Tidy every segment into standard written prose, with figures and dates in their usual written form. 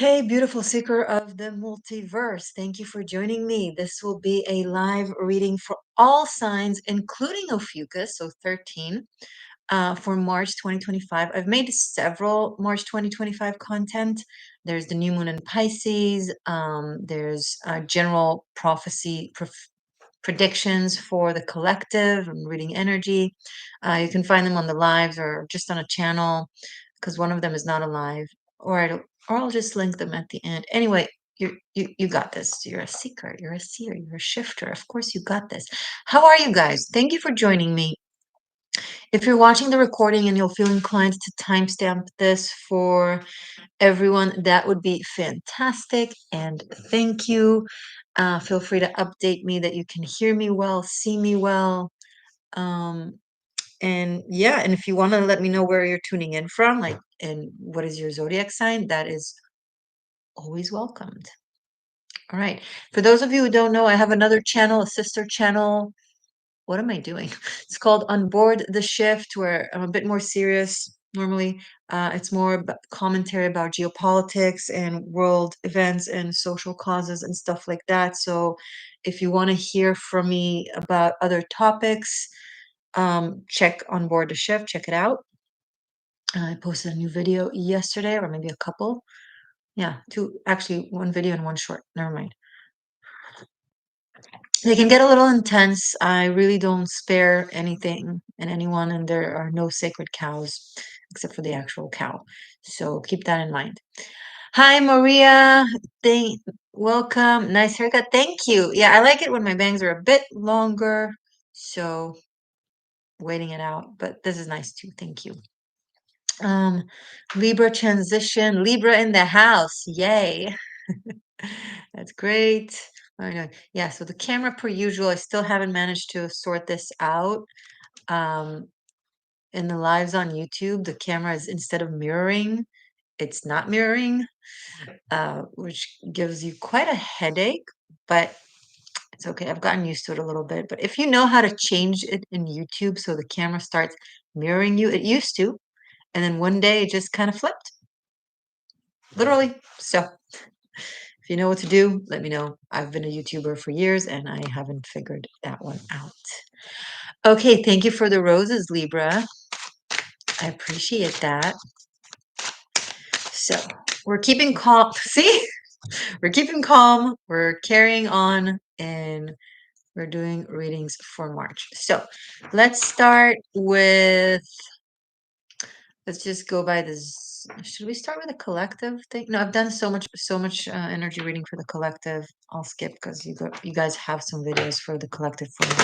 Hey, beautiful seeker of the multiverse. Thank you for joining me. This will be a live reading for all signs, including Ophiuchus, so 13, for March 2025. I've made several March 2025 content. There's the new moon in Pisces. There's general prophecy predictions for the collective. I'm reading energy. You can find them on the lives or just on a channel because one of them is not alive, or I'll just link them at the end. Anyway, you got this. You're a seeker, you're a seer, you're a shifter. Of course, you got this. How are you guys? Thank you for joining me. If you're watching the recording and you'll feel inclined to timestamp this for everyone, that would be fantastic. And thank you. Feel free to update me that you can hear me well, see me well. And yeah, and if you want to let me know where you're tuning in from, like, and what is your zodiac sign, that is always welcomed. All right. For those of you who don't know, I have another channel, a sister channel. What am I doing? It's called On Board the Shift, where I'm a bit more serious. Normally, it's more commentary about geopolitics and world events and social causes and stuff like that. So if you want to hear from me about other topics, check On Board the Shift, check it out. I posted a new video yesterday, or maybe a couple. Yeah, two, actually, one video and one short. Never mind. They can get a little intense. I really don't spare anything and anyone, and there are no sacred cows except for the actual cow. So keep that in mind. Hi, Maria. Welcome. Nice haircut. Thank you. Yeah, I like it when my bangs are a bit longer. So waiting it out, but this is nice too. Thank you. Libra transition, Libra in the house. Yay. That's great. Oh, no. Yeah, so the camera per usual, I still haven't managed to sort this out. In the lives on YouTube, the camera is, instead of mirroring, it's not mirroring, which gives you quite a headache, but it's okay. I've gotten used to it a little bit. But if you know how to change it in YouTube so the camera starts mirroring you, it used to, and then one day it just kind of flipped. Literally. So if you know what to do, let me know. I've been a YouTuber for years and I haven't figured that one out. Okay, thank you for the roses, Libra. I appreciate that. So we're keeping calm. See? We're keeping calm. We're carrying on and we're doing readings for March. So let's start with, let's just go by this. Should we start with a collective thing? No, I've done so much energy reading for the collective. I'll skip because you guys have some videos for the collective for me.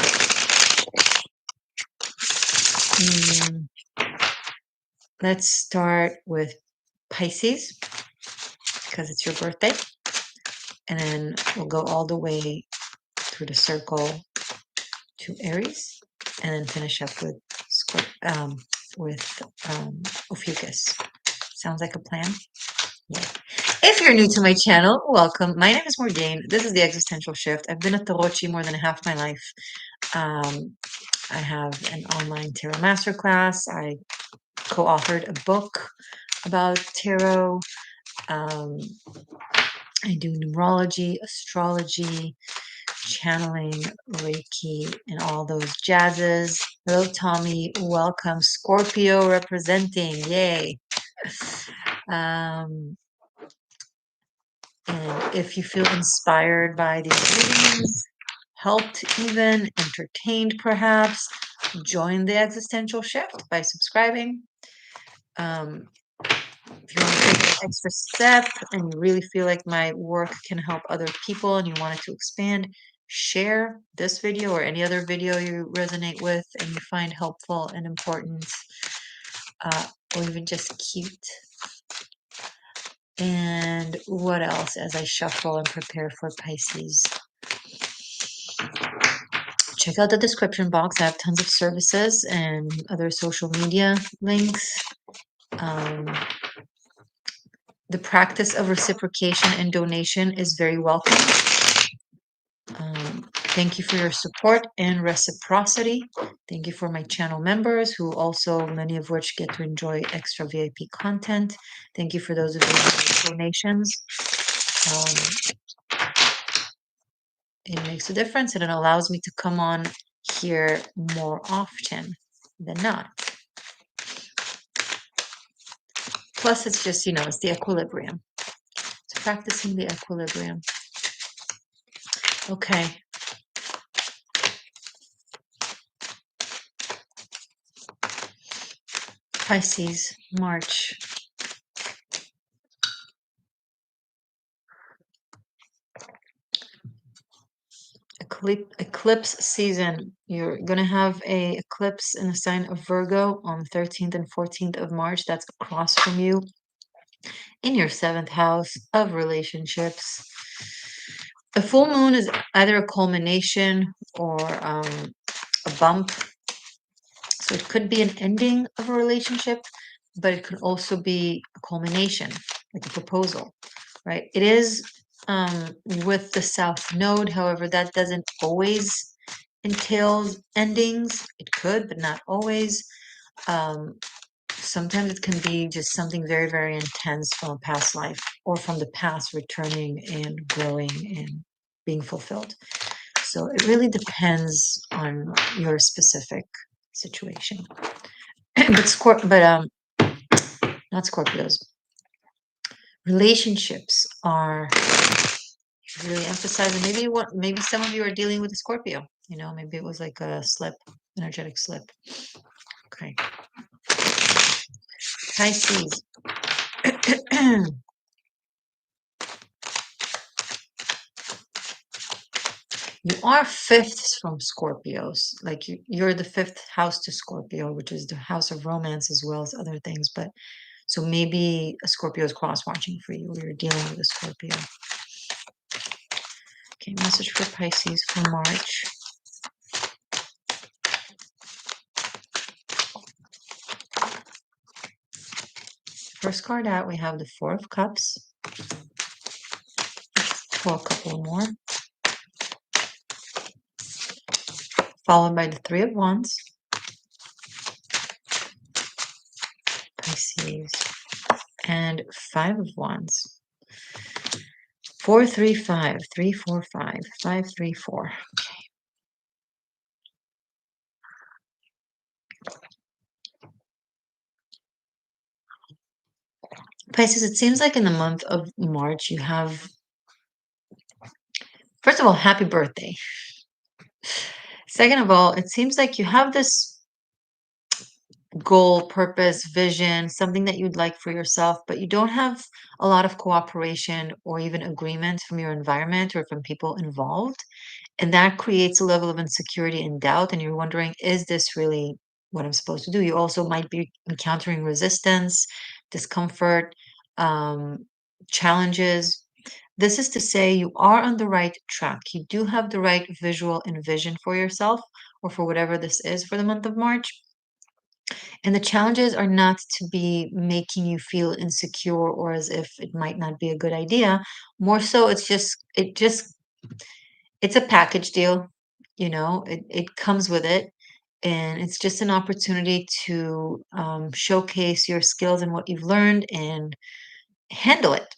Let's start with Pisces because it's your birthday, and then we'll go all the way through the circle to Aries, and then finish up with Ophiuchus. Sounds like a plan? Yeah. If you're new to my channel, welcome. My name is Morgainne. This is the Existential Shift. I've been a Tarochi more than half my life. I have an online tarot masterclass. I co-authored a book about tarot. I do numerology, astrology, channeling, Reiki, and all those jazzes. Hello, Tommy. Welcome. Scorpio representing. Yay. And if you feel inspired by these readings, helped even, entertained perhaps, join the Existential Shift by subscribing. If you want to take an extra step and you really feel like my work can help other people and you want it to expand, share this video or any other video you resonate with and you find helpful and important, or even just cute. And what else as I shuffle and prepare for Pisces? Check out the description box. I have tons of services and other social media links. The practice of reciprocation and donation is very welcome. Thank you for your support and reciprocity. Thank you for my channel members who also, many of which get to enjoy extra VIP content. Thank you for those of you who make donations. It makes a difference and it allows me to come on here more often than not. Plus, it's just, it's the equilibrium. It's practicing the equilibrium. Okay. Pisces, March. Eclipse season. You're going to have a eclipse in the sign of Virgo on 13th and 14th of March. That's across from you in your 7th house of relationships. A full moon is either a culmination or a bump. So it could be an ending of a relationship, but it could also be a culmination, like a proposal, right? It is with the South Node. However, that doesn't always entail endings. It could, but not always. Sometimes it can be just something very, very intense from a past life or from the past returning and growing and being fulfilled. So it really depends on your specific situation. but not Scorpios. Relationships are really emphasizing. Maybe some of you are dealing with a Scorpio. Maybe it was like a slip, energetic slip. Okay. Pisces. You are fifths from Scorpios. Like you're the 5th house to Scorpio, which is the house of romance as well as other things. But so maybe a Scorpio is cross-watching for you, or you're dealing with a Scorpio. Okay, message for Pisces for March. First card out, we have the Four of Cups. Pull a couple more. Followed by the Three of Wands. Pisces. And Five of Wands. 4, 3, 5. 3, 4, 5. 5, 3, 4. Okay. Pisces, it seems like in the month of March you have, first of all, happy birthday. Second of all, it seems like you have this goal, purpose, vision, something that you'd like for yourself, but you don't have a lot of cooperation or even agreement from your environment or from people involved. And that creates a level of insecurity and doubt. And you're wondering, is this really what I'm supposed to do? You also might be encountering resistance, discomfort, challenges. This is to say you are on the right track. You do have the right visual and vision for yourself or for whatever this is for the month of March. And the challenges are not to be making you feel insecure or as if it might not be a good idea. More so, it's a package deal. It comes with it. And it's just an opportunity to showcase your skills and what you've learned and handle it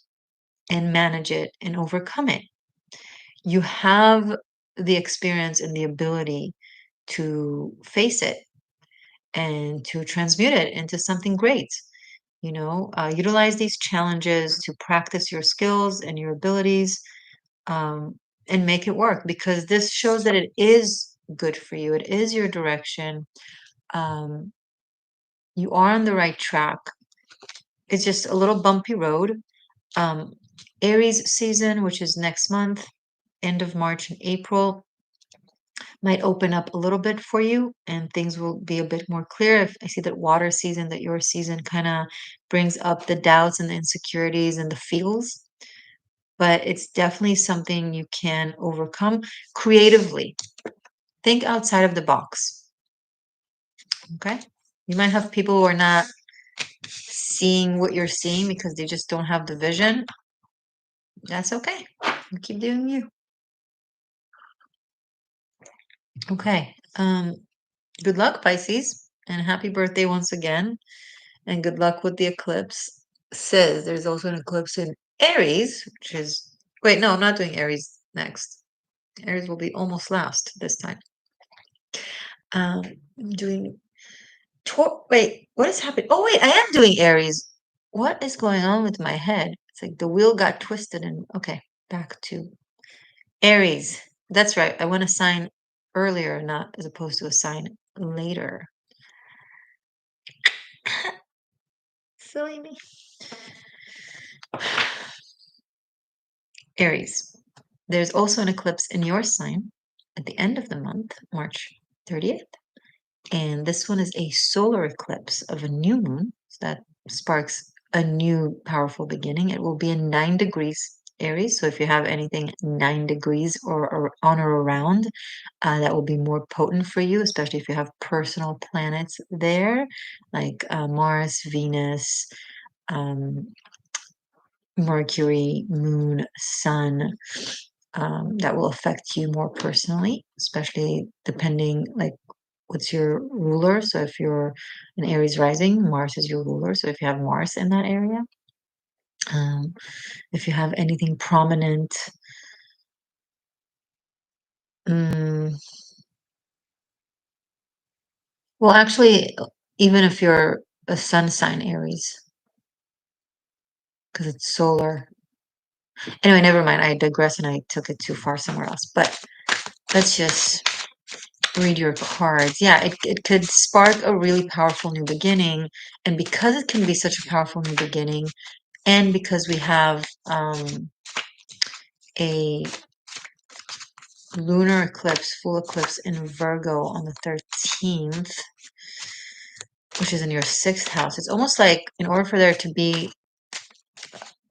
and manage it and overcome it. You have the experience and the ability to face it and to transmute it into something great. Utilize these challenges to practice your skills and your abilities, and make it work, because this shows that it is good for you. It is your direction. You are on the right track. It's just a little bumpy road. Aries season, which is next month, end of March and April, might open up a little bit for you and things will be a bit more clear. If I see that water season, that your season kind of brings up the doubts and the insecurities and the feels, but it's definitely something you can overcome creatively. Think outside of the box. Okay? You might have people who are not seeing what you're seeing because they just don't have the vision. That's okay. You keep doing you. Okay. Good luck, Pisces, and happy birthday once again. And good luck with the eclipse. Says there's also an eclipse in Aries, which is wait, no, I'm not doing Aries next. Aries will be almost last this time. I'm doing wait, what is happening? Oh wait, I am doing Aries. What is going on with my head? It's like the wheel got twisted and okay, back to Aries. That's right. I want a sign earlier, not as opposed to a sign later. Silly me. Aries. There's also an eclipse in your sign at the end of the month, March 30th. And this one is a solar eclipse of a new moon. So that sparks a new powerful beginning. It will be in 9 degrees Aries. So if you have anything 9 degrees or on or around, that will be more potent for you, especially if you have personal planets there, like Mars, Venus, um, Mercury, Moon, Sun. That will affect you more personally, especially depending like what's your ruler. So if you're an Aries rising, Mars is your ruler. So if you have Mars in that area, um, if you have anything prominent, mm, well, actually, even if you're a sun sign Aries, because it's solar. Anyway, never mind. I digress and I took it too far somewhere else. But let's just read your cards. Yeah, it could spark a really powerful new beginning. And because it can be such a powerful new beginning, and because we have a lunar eclipse, full eclipse in Virgo on the 13th, which is in your sixth house, it's almost like in order for there to be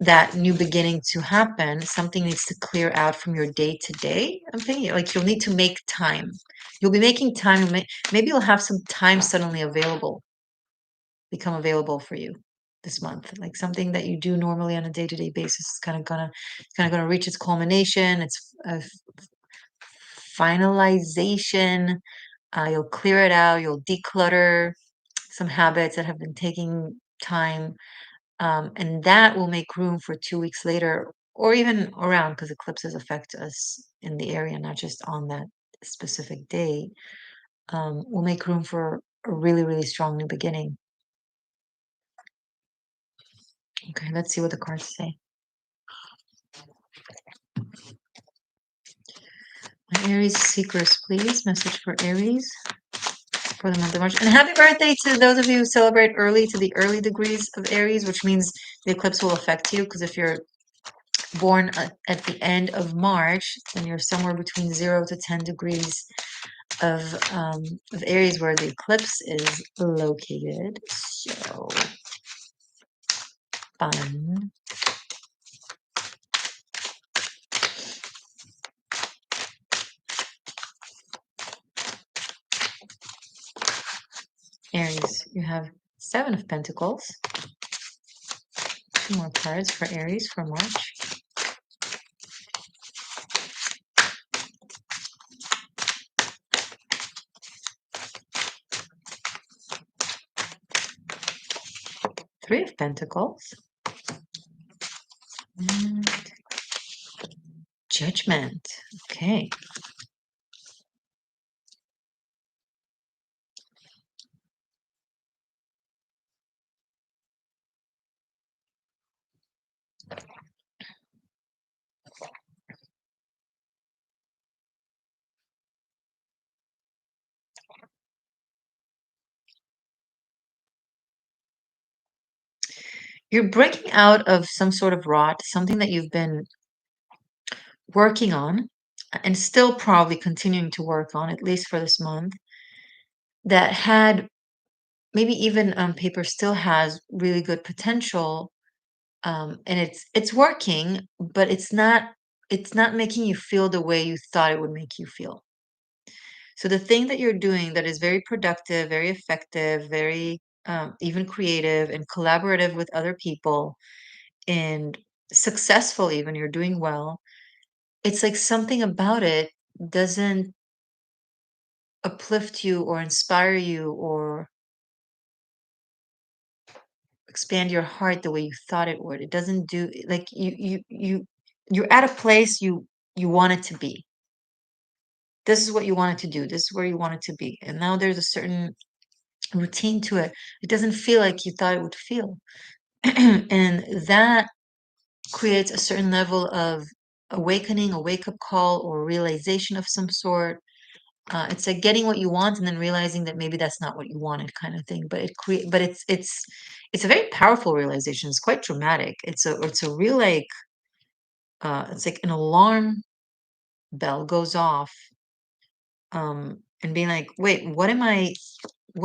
that new beginning to happen, something needs to clear out from your day to day. I'm thinking like you'll need to make time. You'll be making time. Maybe you'll have some time suddenly become available for you this month. Like something that you do normally on a day-to-day basis is kind of gonna reach its culmination. It's a finalization. You'll clear it out. You'll declutter some habits that have been taking time. And that will make room for 2 weeks later or even around because eclipses affect us in the area, not just on that specific day. Will make room for a really, really strong new beginning. Okay, let's see what the cards say. Aries seekers, please. Message for Aries for the month of March. And happy birthday to those of you who celebrate early to the early degrees of Aries, which means the eclipse will affect you because if you're born at the end of March, then you're somewhere between 0 to 10 degrees of Aries where the eclipse is located. So fun. Aries, you have 7 of Pentacles. 2 more cards for Aries for March. Three of Pentacles. And Judgment. Okay. You're breaking out of some sort of rot, something that you've been working on and still probably continuing to work on, at least for this month, that had maybe even on paper still has really good potential. And it's working, but it's not making you feel the way you thought it would make you feel. So the thing that you're doing that is very productive, very effective, very even creative and collaborative with other people and successful, even you're doing well. It's like something about it doesn't uplift you or inspire you or expand your heart the way you thought it would. It doesn't do like you're at a place you want it to be. This is what you wanted to do. This is where you want it to be. And now there's a certain routine to it. It doesn't feel like you thought it would feel. And that creates a certain level of awakening, a wake-up call, or realization of some sort. It's like getting what you want and then realizing that maybe that's not what you wanted, kind of thing. But it's a very powerful realization. It's quite dramatic. It's a real like it's like an alarm bell goes off, and being like, wait, what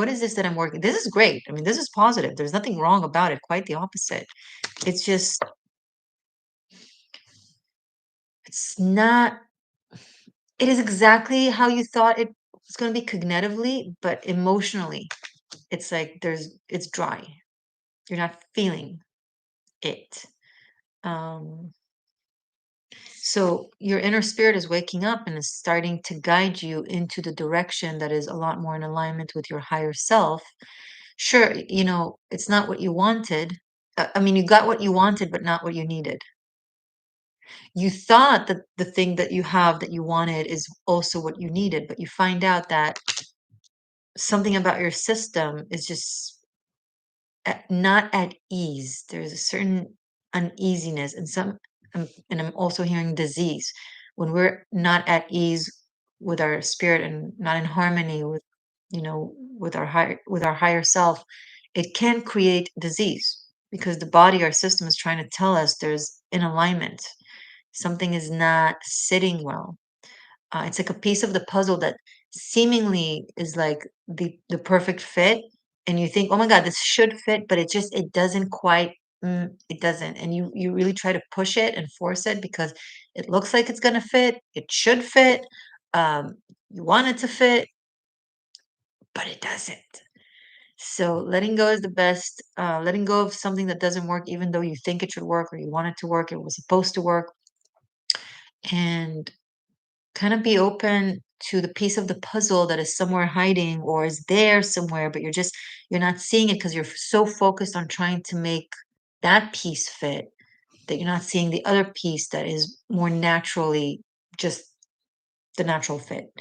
is this that I'm working? This is great. I mean, this is positive. There's nothing wrong about it. Quite the opposite. It's just it's not it is exactly how you thought it was going to be cognitively, but emotionally, it's like it's dry. You're not feeling it. Um, so your inner spirit is waking up and is starting to guide you into the direction that is a lot more in alignment with your higher self. Sure, it's not what you wanted. I mean, you got what you wanted, but not what you needed. You thought that the thing that you have that you wanted is also what you needed, but you find out that something about your system is just not at ease. There's a certain uneasiness and and I'm also hearing disease. When we're not at ease with our spirit and not in harmony with, with our higher self, it can create disease because the body, our system is trying to tell us there's in alignment. Something is not sitting well. It's like a piece of the puzzle that seemingly is like the perfect fit, and you think, "Oh my God, this should fit," but it doesn't quite. It doesn't, and you really try to push it and force it because it looks like it's gonna fit. It should fit. You want it to fit, but it doesn't. So letting go is the best. Letting go of something that doesn't work, even though you think it should work or you want it to work, it was supposed to work, and kind of be open to the piece of the puzzle that is somewhere hiding or is there somewhere, but you're not seeing it because you're so focused on trying to make that piece fit that you're not seeing the other piece that is more naturally just the natural fit,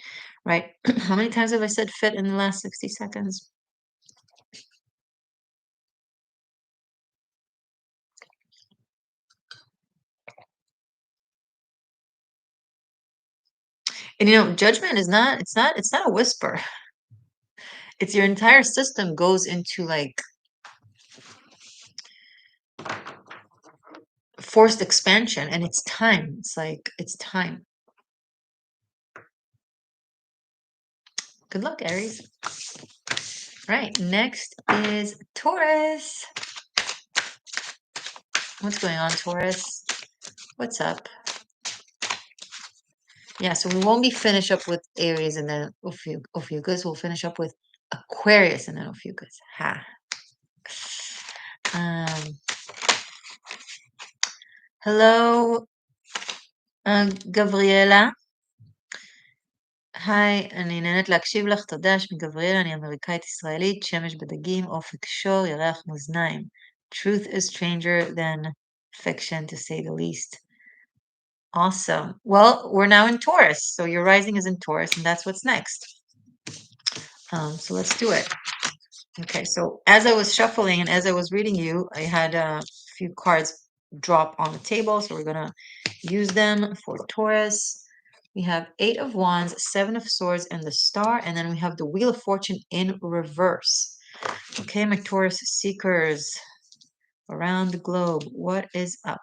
right? How many times have I said fit in the last 60 seconds? And judgment is not, it's not a whisper. It's your entire system goes into like forced expansion and it's time. It's like it's time. Good luck, Aries. Right, next is Taurus. What's going on, Taurus? What's up? Yeah, so we won't be finish up with Aries and then Ophiuchus. We'll finish up with Aquarius and then Ophiuchus. Ha. Um, hello, גבריאלה. היי, אני נהנית להקשיב לך, תודה, שמי גבריאלה, אני אמריקאית ישראלית, שמש בדגים, אופק שור, ירח מאזניים. Truth is stranger than fiction, to say the least. Awesome. Well, we're now in Taurus, so your rising is in Taurus, and that's what's next. So let's do it. Okay, so as I was shuffling and as I was reading you, I had a few cards drop on the table, so we're gonna use them for Taurus. We have Eight of Wands, Seven of Swords, and the Star, and then we have the Wheel of Fortune in reverse. Okay, my Taurus seekers around the globe, what is up?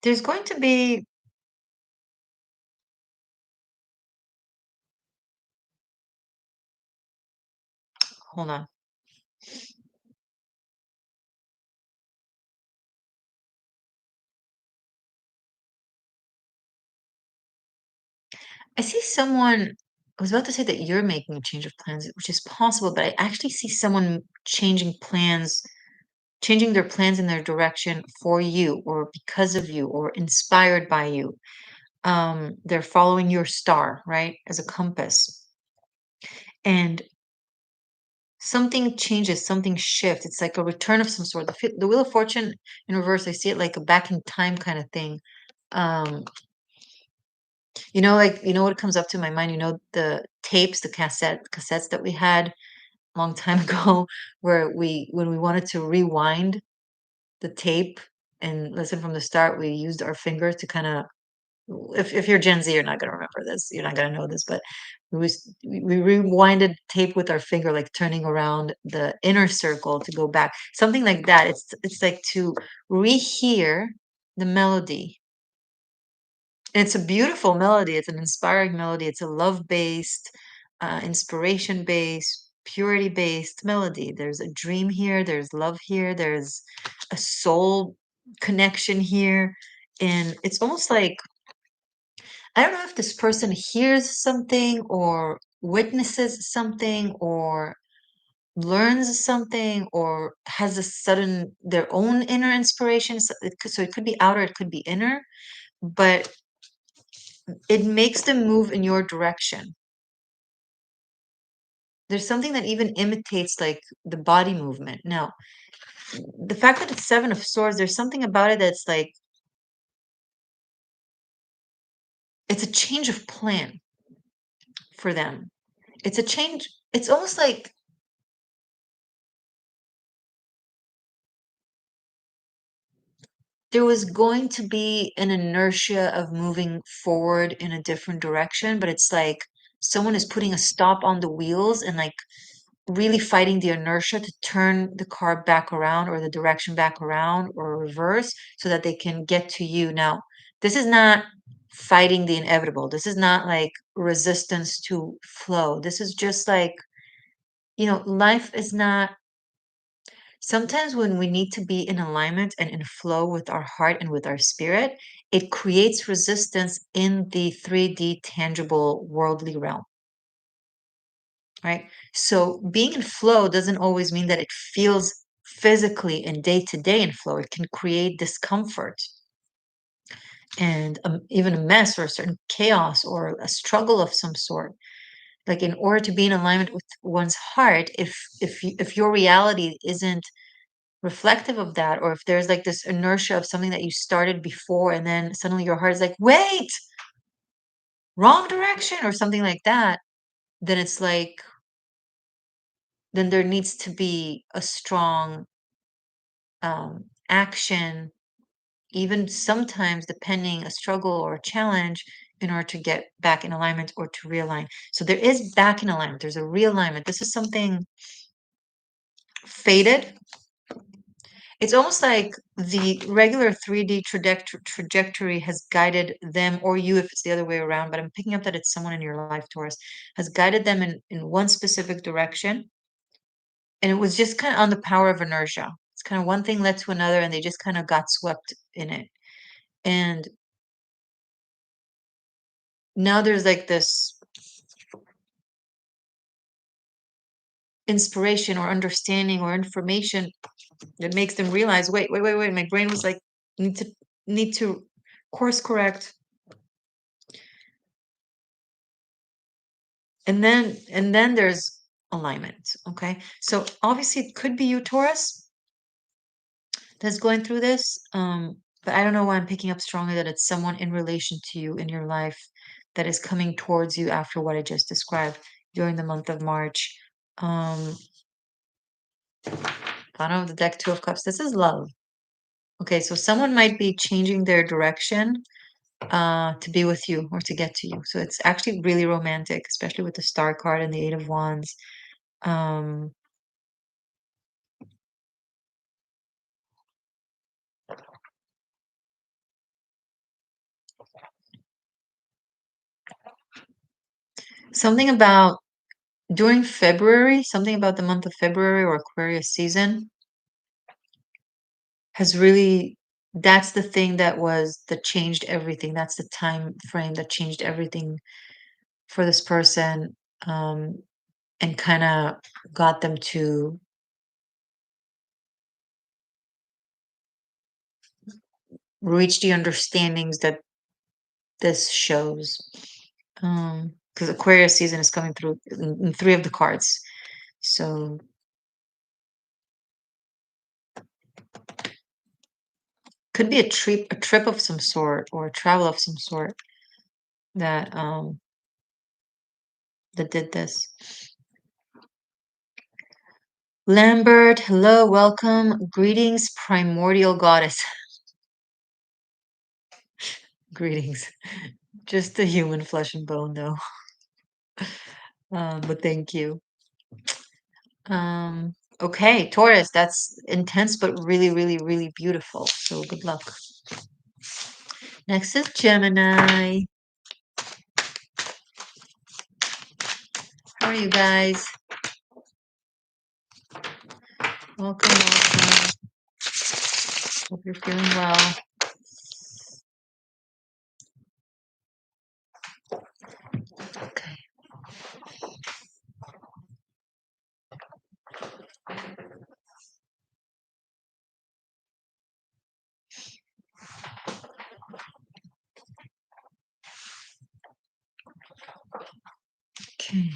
There's going to be, hold on. I see someone I was about to say that you're making a change of plans, which is possible, but I actually see someone changing plans, changing their plans in their direction for you or because of you or inspired by you. They're following your star, right, as a compass. And something changes, something shifts. It's like a return of some sort. The Wheel of Fortune in reverse, I see it like a back in time kind of thing. Um, like what comes up to my mind, the tapes, the cassettes that we had a long time ago, where when we wanted to rewind the tape and listen from the start, we used our fingers to kind of, if you're Gen Z, you're not gonna remember this. You're not gonna know this, but we rewinded tape with our finger, like turning around the inner circle to go back, something like that. It's like to rehear the melody. And it's a beautiful melody. It's an inspiring melody. It's a love-based, inspiration-based, purity-based melody. There's a dream here. There's love here. There's a soul connection here, and it's almost like I don't know if this person hears something or witnesses something or learns something or has a sudden their own inner inspiration. So it could be outer, it could be inner, but it makes them move in your direction. There's something that even imitates like the body movement. Now, the fact that it's Seven of Swords, there's something about it that's like it's a change of plan for them. It's a change. It's almost like there was going to be an inertia of moving forward in a different direction, but it's like someone is putting a stop on the wheels and like really fighting the inertia to turn the car back around or the direction back around or reverse so that they can get to you. Now, this is not fighting the inevitable. This is not like resistance to flow. This is just like, life is not. Sometimes when we need to be in alignment and in flow with our heart and with our spirit, it creates resistance in the 3D tangible worldly realm, right? So being in flow doesn't always mean that it feels physically and day to day in flow. It can create discomfort and even a mess or a certain chaos or a struggle of some sort. Like in order to be in alignment with one's heart, if your reality isn't reflective of that, or if there's like this inertia of something that you started before and then suddenly your heart is like, wait, wrong direction or something like that, then it's like, then there needs to be a strong action, even sometimes depending a struggle or a challenge in order to get back in alignment or to realign. So there is back in alignment. There's a realignment. This is something fated. It's almost like the regular 3D trajectory has guided them, or you if it's the other way around, but I'm picking up that it's someone in your life, Taurus, has guided them in one specific direction. And it was just kind of on the power of inertia. It's kind of one thing led to another, and they just kind of got swept in it. And now there's like this inspiration or understanding or information that makes them realize, wait. My brain was like, need to course correct. And then there's alignment. Okay. So obviously it could be you, Taurus, that's going through this. But I don't know why I'm picking up strongly that it's someone in relation to you in your life that is coming towards you after what I just described during the month of March. Um, Bottom of the deck, Two of Cups. This is love. Okay, so someone might be changing their direction to be with you or to get to you. So it's actually really romantic, especially with the Star card and the Eight of Wands. Um, Something about during February, something about the month of February or Aquarius season has really, that's the thing that changed everything. That's the time frame that changed everything for this person, and kind of got them to reach the understandings that this shows. Because Aquarius season is coming through in three of the cards. So could be a trip of some sort or a travel of some sort that that did this. Lambert, hello, welcome. Greetings, primordial goddess. Greetings. Just a human flesh and bone, though. But thank you. Okay, Taurus, that's intense, but really, really, really beautiful. So good luck. Next is Gemini. How are you guys? Welcome, welcome. Hope you're feeling well. Okay. Okay.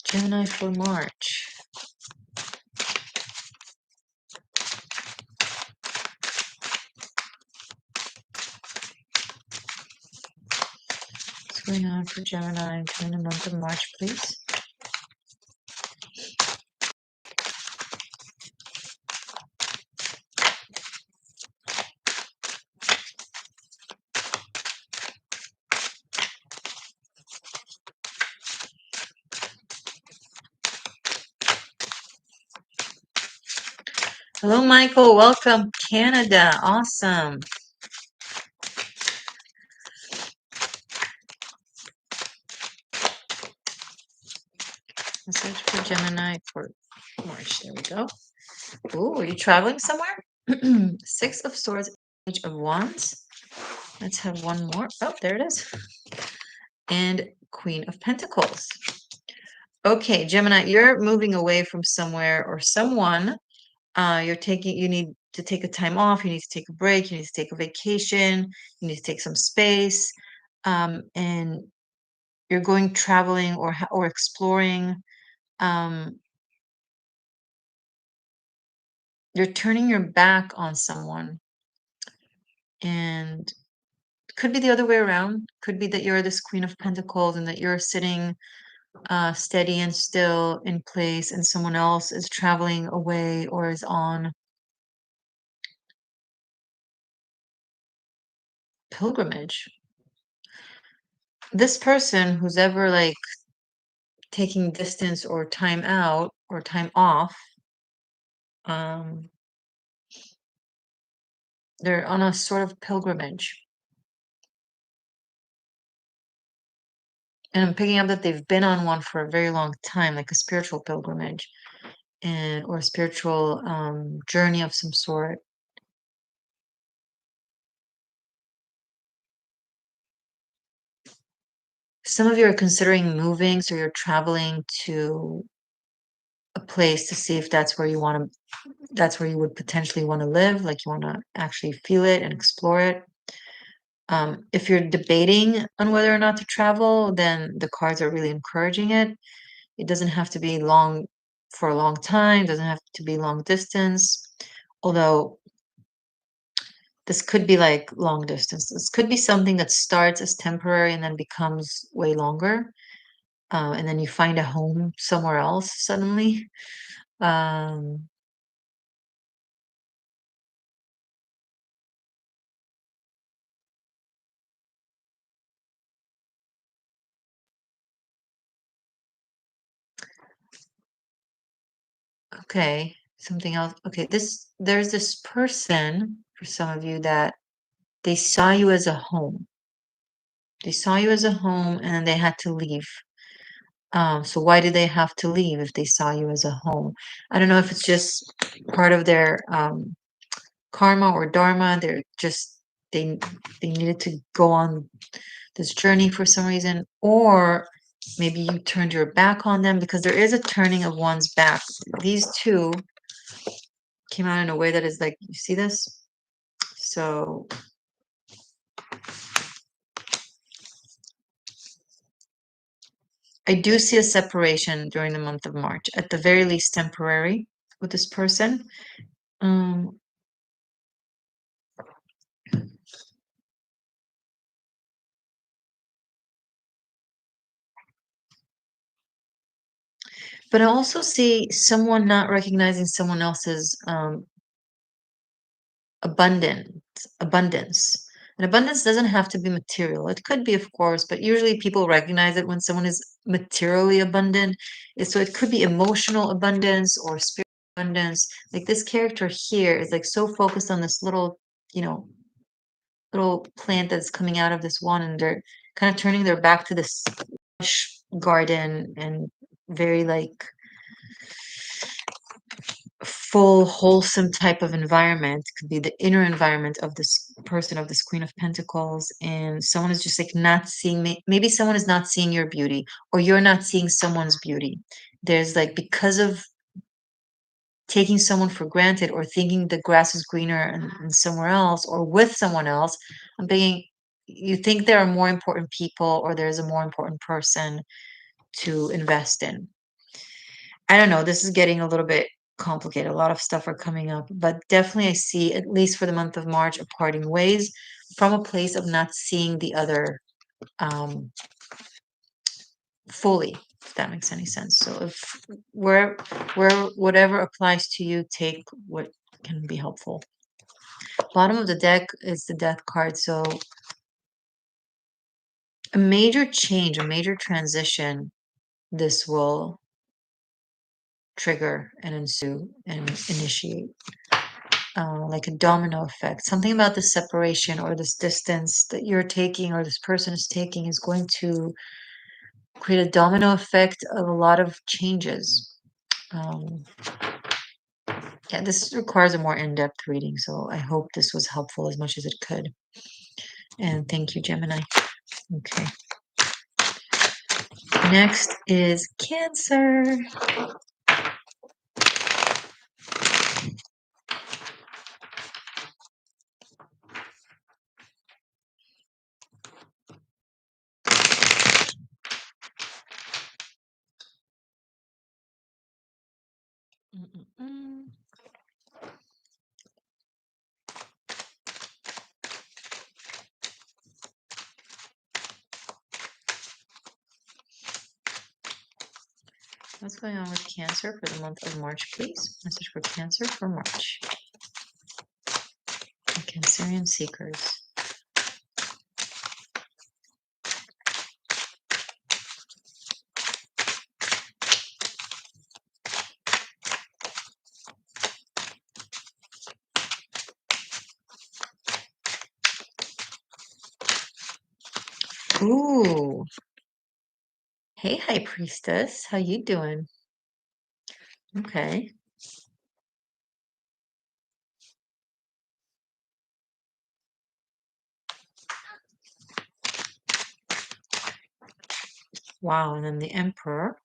Gemini for March. What's going on for Gemini during the month of March, please? Hello, Michael. Welcome, Canada. Awesome. Message for Gemini for March. There we go. Ooh, are you traveling somewhere? Six of Swords, Page of Wands. Let's have one more. Oh, there it is. And Queen of Pentacles. Okay, Gemini, you're moving away from somewhere or someone. You need to take a time off. You need to take a break. You need to take a vacation. You need to take some space. And you're going traveling or exploring. You're turning your back on someone, and could be the other way around. Could be that you're this Queen of Pentacles and that you're sitting steady and still in place, and someone else is traveling away or is on pilgrimage. This person who's ever like taking distance or time out or time off, um, they're on a sort of pilgrimage. And I'm picking up that they've been on one for a very long time, like a spiritual pilgrimage and or a spiritual journey of some sort. Some of you are considering moving, so you're traveling to a place to see if that's where you would potentially want to live, like you want to actually feel it and explore it. If you're debating on whether or not to travel, then the cards are really encouraging it. It doesn't have to be long for a long time, doesn't have to be long distance. Although this could be like long distance. This could be something that starts as temporary and then becomes way longer. And then you find a home somewhere else suddenly. Um, okay, something else. Okay, there's this person for some of you that they saw you as a home. They saw you as a home and they had to leave. So why did they have to leave if they saw you as a home? I don't know if it's just part of their karma or dharma. They they needed to go on this journey for some reason, or maybe you turned your back on them, because there is a turning of one's back. These two came out in a way that is like, you see this? So I do see a separation during the month of March, at the very least temporary, with this person. Um, but I also see someone not recognizing someone else's abundance abundance. And abundance doesn't have to be material. It could be, of course, but usually people recognize it when someone is materially abundant. So it could be emotional abundance or spiritual abundance. Like this character here is like so focused on this little, you know, little plant that's coming out of this one, and they're kind of turning their back to this lush garden and very like full wholesome type of environment. Could be the inner environment of this person, of this Queen of Pentacles, and someone is just like not seeing, maybe someone is not seeing your beauty, or you're not seeing someone's beauty. There's like, because of taking someone for granted, or thinking the grass is greener and somewhere else, or with someone else, I'm thinking you think there are more important people, or there's a more important person to invest in. I don't know. This is getting a little bit complicated. A lot of stuff are coming up, but definitely I see, at least for the month of March, a parting ways from a place of not seeing the other um, fully, if that makes any sense. So if where whatever applies to you, take what can be helpful. Bottom of the deck is the Death card. So a major change, a major transition, this will trigger and ensue and initiate. Like a domino effect. Something about the separation or this distance that you're taking, or this person is taking, is going to create a domino effect of a lot of changes. Um, yeah, this requires a more in-depth reading, so I hope this was helpful as much as it could. And thank you, Gemini. Okay. Next is Cancer. Mm-mm-mm. What's going on with Cancer for the month of March, please? Message for Cancer for March. Cancerian seekers. Ooh. Hey, High Priestess. How you doing? Okay. Wow. And then the Emperor.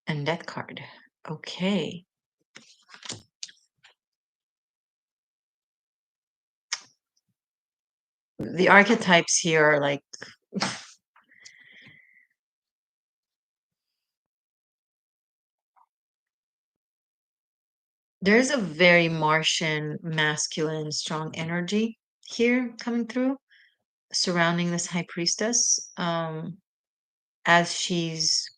And Death card. Okay. The archetypes here are like, there's a very Martian, masculine, strong energy here coming through, surrounding this High Priestess. As she's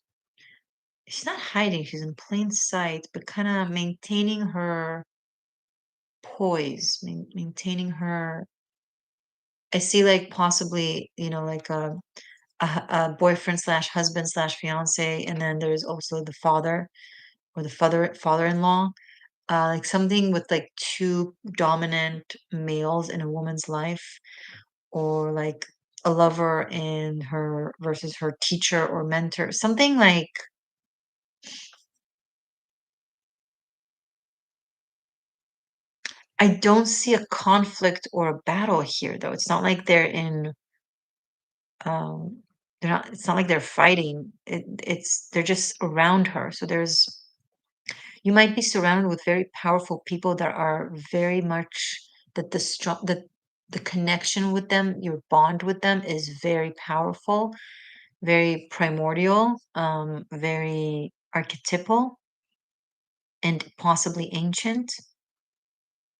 not hiding, she's in plain sight, but kind of maintaining her poise, maintaining her. I see, like, possibly, like a boyfriend slash husband slash fiance, and then there's also the father, or the father-in-law, like something with like two dominant males in a woman's life, or like a lover and her versus her teacher or mentor. Something like, I don't see a conflict or a battle here, though. It's not like they're in, um, they're not, it's not like they're fighting. They're just around her. So you might be surrounded with very powerful people that are very much, that the connection with them, your bond with them is very powerful, very primordial, very archetypal, and possibly ancient.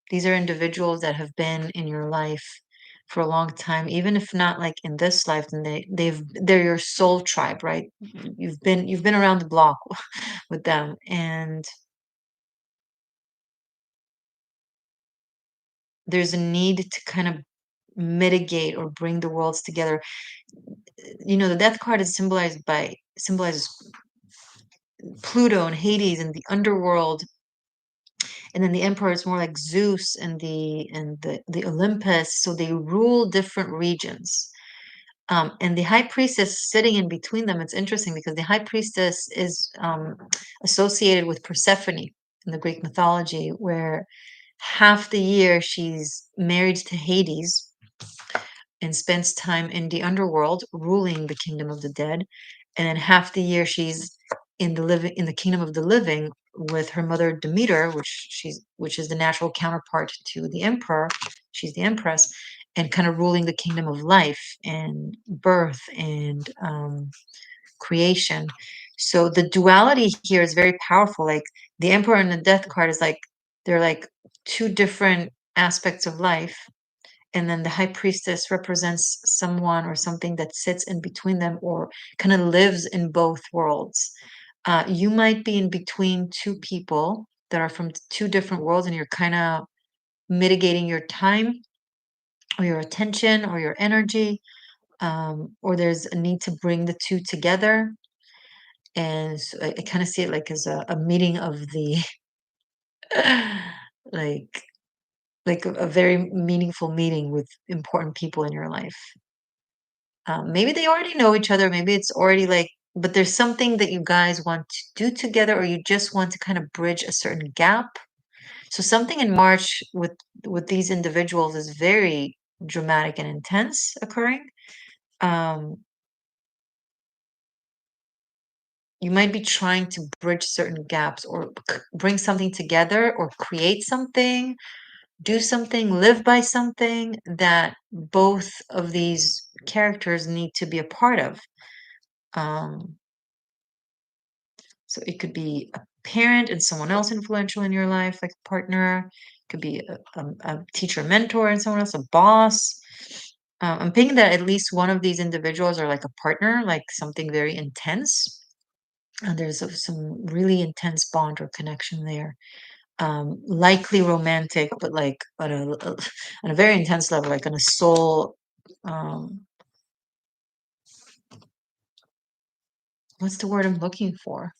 These are individuals that have been in your life for a long time, even if not like in this life, then they're your soul tribe, right? You've been around the block with them, and there's a need to kind of mitigate or bring the worlds together. The death card is symbolizes Pluto and Hades and the underworld, and then the emperor is more like Zeus and the Olympus, so they rule different regions. And the high priestess sitting in between them, it's interesting because the high priestess is associated with Persephone in the Greek mythology, where half the year she's married to Hades and spends time in the underworld ruling the kingdom of the dead, and then half the year she's in the kingdom of the living with her mother Demeter, which is the natural counterpart to the emperor. She's the empress, and kind of ruling the kingdom of life and birth and creation. So the duality here is very powerful. Like the emperor and the death card is like, they're like two different aspects of life, and then the high priestess represents someone or something that sits in between them or kind of lives in both worlds. You might be in between two people that are from two different worlds, and you're kind of mitigating your time or your attention or your energy, or there's a need to bring the two together. And so I kind of see it like as a meeting of the like a very meaningful meeting with important people in your life. Maybe they already know each other. Maybe it's already like, but there's something that you guys want to do together, or you just want to kind of bridge a certain gap. So something in March with these individuals is very dramatic and intense occurring. Um, you might be trying to bridge certain gaps, or bring something together, or create something, do something, live by something that both of these characters need to be a part of. Um, So it could be a parent and someone else influential in your life, like a partner. It could be a teacher, mentor, and someone else, a boss. I'm thinking that at least one of these individuals are like a partner, like something very intense. And there's some really intense bond or connection there. Likely romantic, but like on a very intense level, like on a soul. Um, what's the word I'm looking for?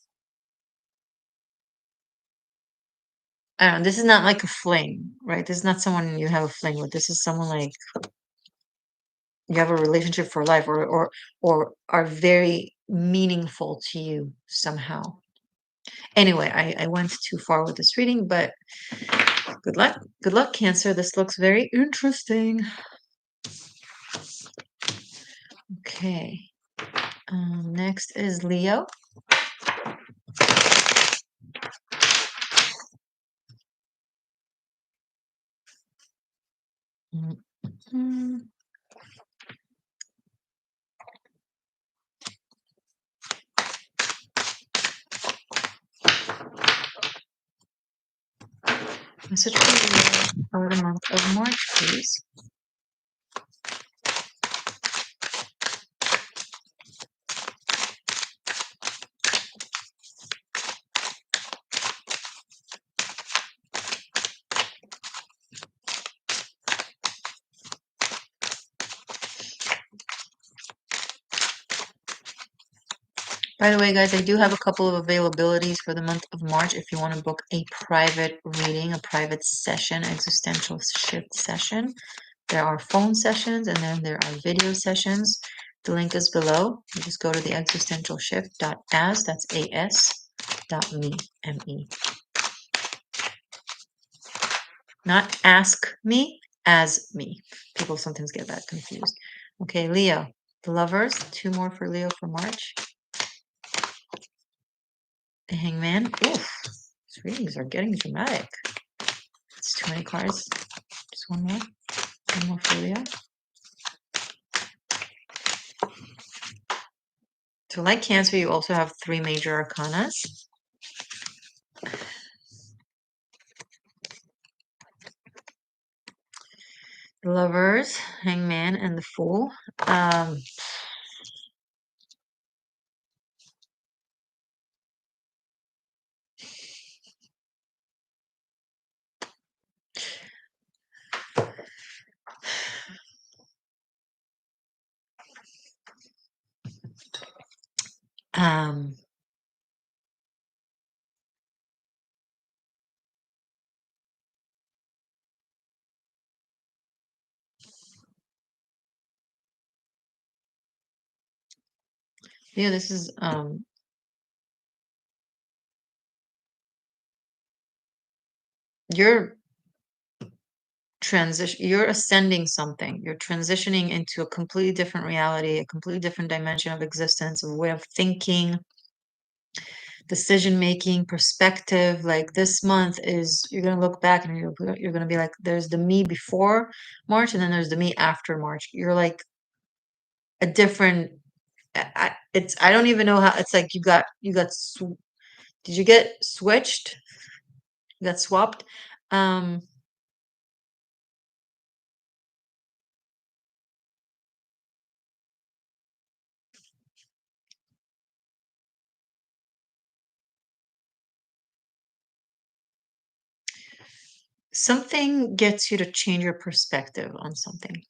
I don't know. This is not like a fling, right? This is not someone you have a fling with. This is someone like you have a relationship for life, or are very meaningful to you somehow. Anyway, I went too far with this reading, but good luck. Good luck, Cancer. This looks very interesting. Okay. Next is Leo. Mm, Message for Leo for the month of March, please. By the way, guys, I do have a couple of availabilities for the month of March if you want to book a private reading, a private session, existential shift session. There are phone sessions and then there are video sessions. The link is below. You just go to the existentialshift.as, that's AS, .me, M-E. Not ask me, as me. People sometimes get that confused. Okay, Leo. The Lovers, 2 more for Leo for March. The Hangman. Oof, these readings are getting dramatic. It's too many cards. Just one more. One more for Leo. So like Cancer, you also have 3 major arcanas. The Lovers, Hangman, and the Fool. Um, yeah, this is you're you're ascending something. You're transitioning into a completely different reality, a completely different dimension of existence, a way of thinking, decision making, perspective. Like this month is you're gonna look back and you're gonna be like, there's the me before March, and then there's the me after March. You're like a different. I don't even know how. It's like did you get switched? You got swapped. Um, Something gets you to change your perspective on something.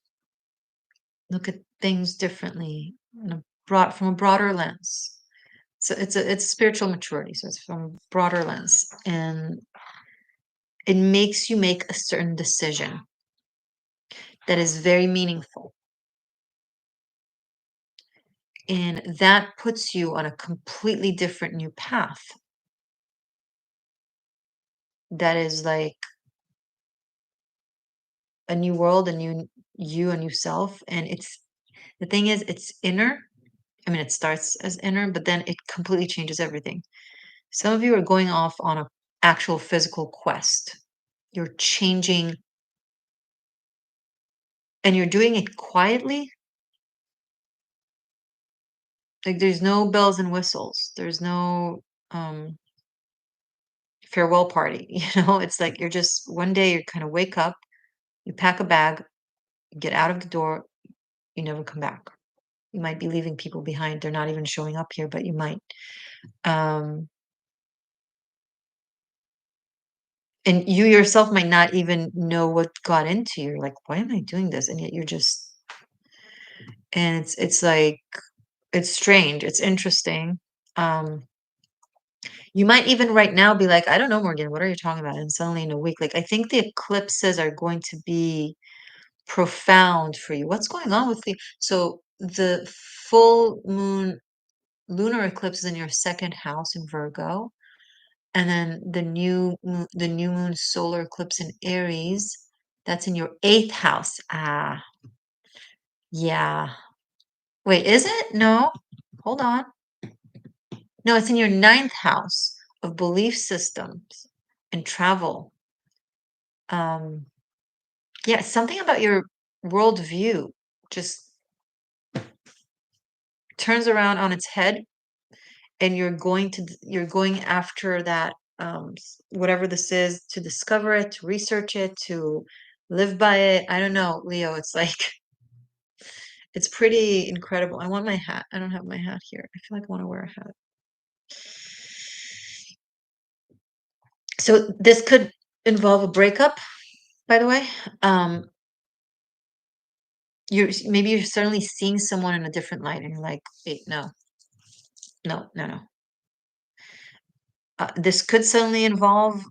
Look at things differently from a broader lens. So it's spiritual maturity. So it's from a broader lens, and it makes you make a certain decision that is very meaningful, and that puts you on a completely different new path. That is like a new world, a new you, a new self, and the thing is, it's inner. I mean, it starts as inner, but then it completely changes everything. Some of you are going off on a actual physical quest. You're changing and you're doing it quietly. Like there's no bells and whistles. There's no um farewell party, It's like you're just one day you kind of wake up, you pack a bag, you get out of the door, you never come back. You might be leaving people behind. They're not even showing up here, but you might. Um and you yourself might not even know what got into you. You're like, why am I doing this? And yet you're just and it's like it's strange, it's interesting. Um, you might even right now be like, I don't know, Morgan, what are you talking about? And suddenly in a week, like I think the eclipses are going to be profound for you. What's going on with the full moon lunar eclipse is in your second house in Virgo, and then the new moon solar eclipse in Aries, that's in your eighth house. Ah, yeah. Wait, is it? No. Hold on. No, it's in your ninth house of belief systems and travel. Um, yeah, something about your worldview just turns around on its head, and you're going after that whatever this is, to discover it, to research it, to live by it. I don't know, Leo. It's like it's pretty incredible. I want my hat. I don't have my hat here. I feel like I want to wear a hat. So this could involve a breakup, by the way. Um, maybe you're suddenly seeing someone in a different light, and you're like, wait, no, no, no, no. This could suddenly involve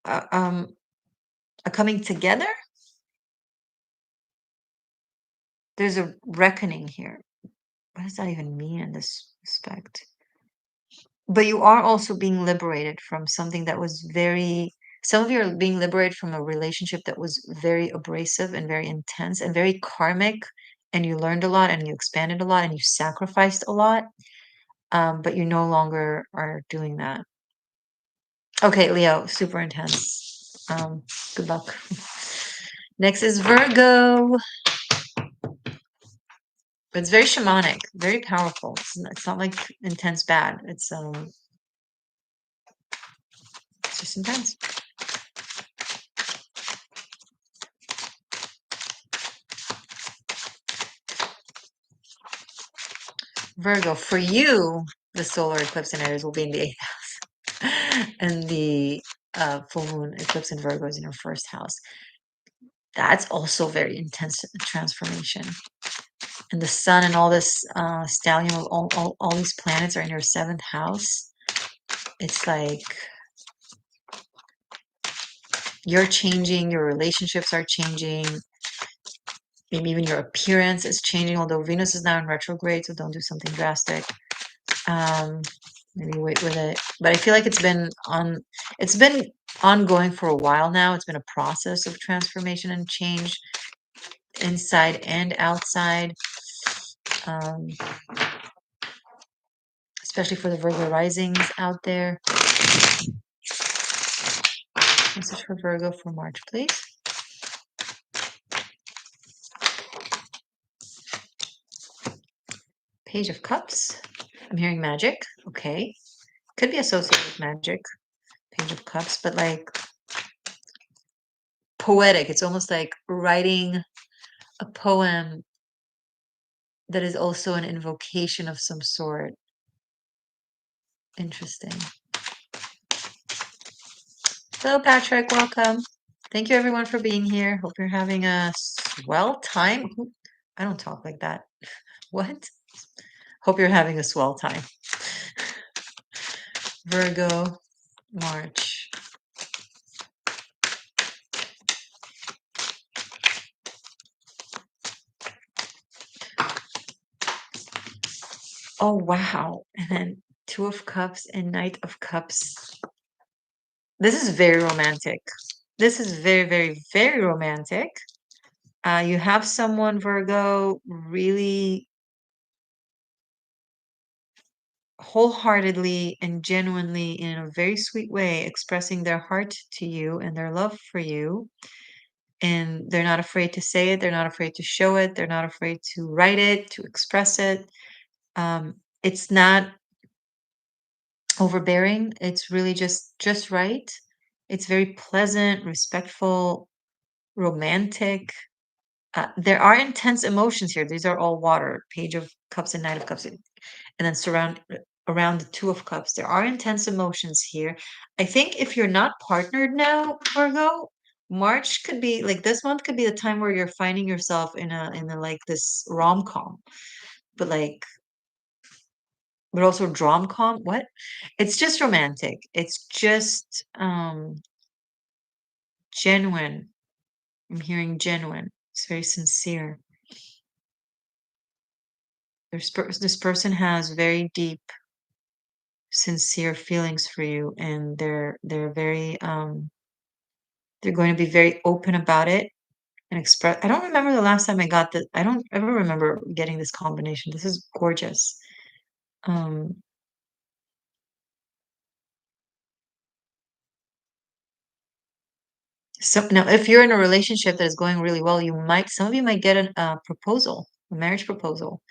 uh, um, a coming together. there's a reckoning here. What does that even mean in this respect? But you are also being liberated from something that was very, some of you are being liberated from a relationship that was very abrasive and very intense and very karmic, and you learned a lot and you expanded a lot and you sacrificed a lot. But you no longer are doing that. Okay, Leo, super intense. Good luck. Next is Virgo. It's very shamanic, very powerful. It's not like intense bad. It's just intense. Virgo, for you, the solar eclipse in Aries will be in the 8th house, and the full moon eclipse in Virgo is in your first house. That's also very intense transformation. And the sun and all this stallion of all these planets are in your 7th house. It's like you're changing, your relationships are changing, maybe even your appearance is changing, although Venus is now in retrograde, so don't do something drastic. Maybe wait with it. But I feel like it's been ongoing for a while now. It's been a process of transformation and change inside and outside. Um, especially for the Virgo risings out there. Message for Virgo for March, please. Page of Cups. I'm hearing magic. Okay. Could be associated with magic. Page of Cups, but like poetic. It's almost like writing a poem that is also an invocation of some sort. Interesting. Hello, Patrick. Welcome. Thank you, everyone, for being here. Hope you're having a swell time. I don't talk like that. What? Hope you're having a swell time. Virgo, March. Oh, wow. And then Two of Cups and Knight of Cups. This is very romantic. This is very, very, very romantic. You have someone, Virgo, really wholeheartedly and genuinely, in a very sweet way, expressing their heart to you and their love for you. And they're not afraid to say it. They're not afraid to show it. They're not afraid to write it, to express it. It's not overbearing. It's really just right. It's very pleasant, respectful, romantic. There are intense emotions here. These are all water. Page of Cups and Knight of Cups, and then around the Two of Cups. There are intense emotions here. I think if you're not partnered now, Virgo, March could be like this month could be the time where you're finding yourself in a like this rom-com, but like but also drom-com. What? It's just romantic. It's just genuine. I'm hearing genuine. It's very sincere. This person has very deep, sincere feelings for you, and they're very they're going to be very open about it and express. I don't remember the last time I got the. I don't ever remember getting this combination. This is gorgeous. Um, so now, if you're in a relationship that is going really well, some of you might get a proposal, a marriage proposal,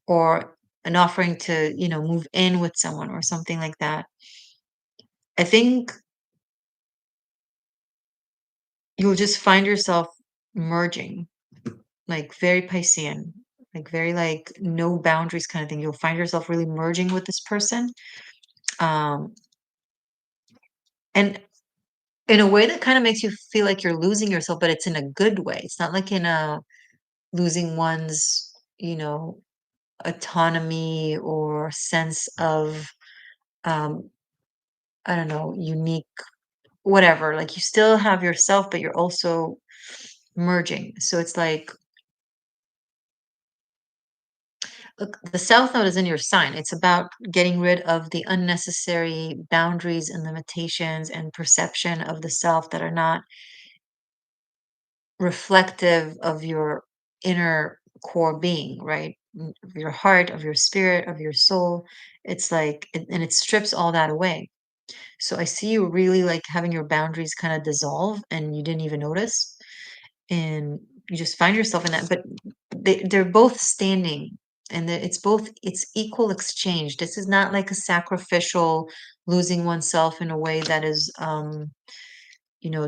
or an offering to, move in with someone or something like that. I think you'll just find yourself merging, like very Piscean, like very like no boundaries kind of thing. You'll find yourself really merging with this person. Um, and in a way that kind of makes you feel like you're losing yourself, but it's in a good way. It's not like in a losing one's, autonomy or sense of, um, I don't know, unique, whatever. Like you still have yourself, but you're also merging. So it's like Look, the South Node is in your sign. It's about getting rid of the unnecessary boundaries and limitations and perception of the self that are not reflective of your inner core being, right? Of your heart, of your spirit, of your soul. It's like, and it strips all that away. So I see you really like having your boundaries kind of dissolve and you didn't even notice. And you just find yourself in that, but they're both standing and it's both, it's equal exchange. This is not like a sacrificial losing oneself in a way that is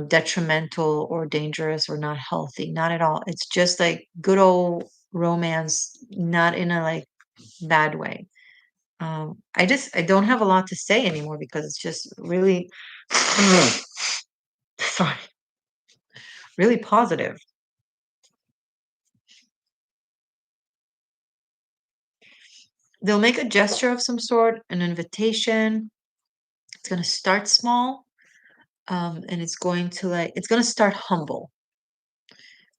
detrimental or dangerous or not healthy. Not at all. It's just like good old romance, not in a like bad way. I don't have a lot to say anymore because it's just really sorry, really positive. They'll make a gesture of some sort, an invitation. It's gonna start small, and it's gonna start humble.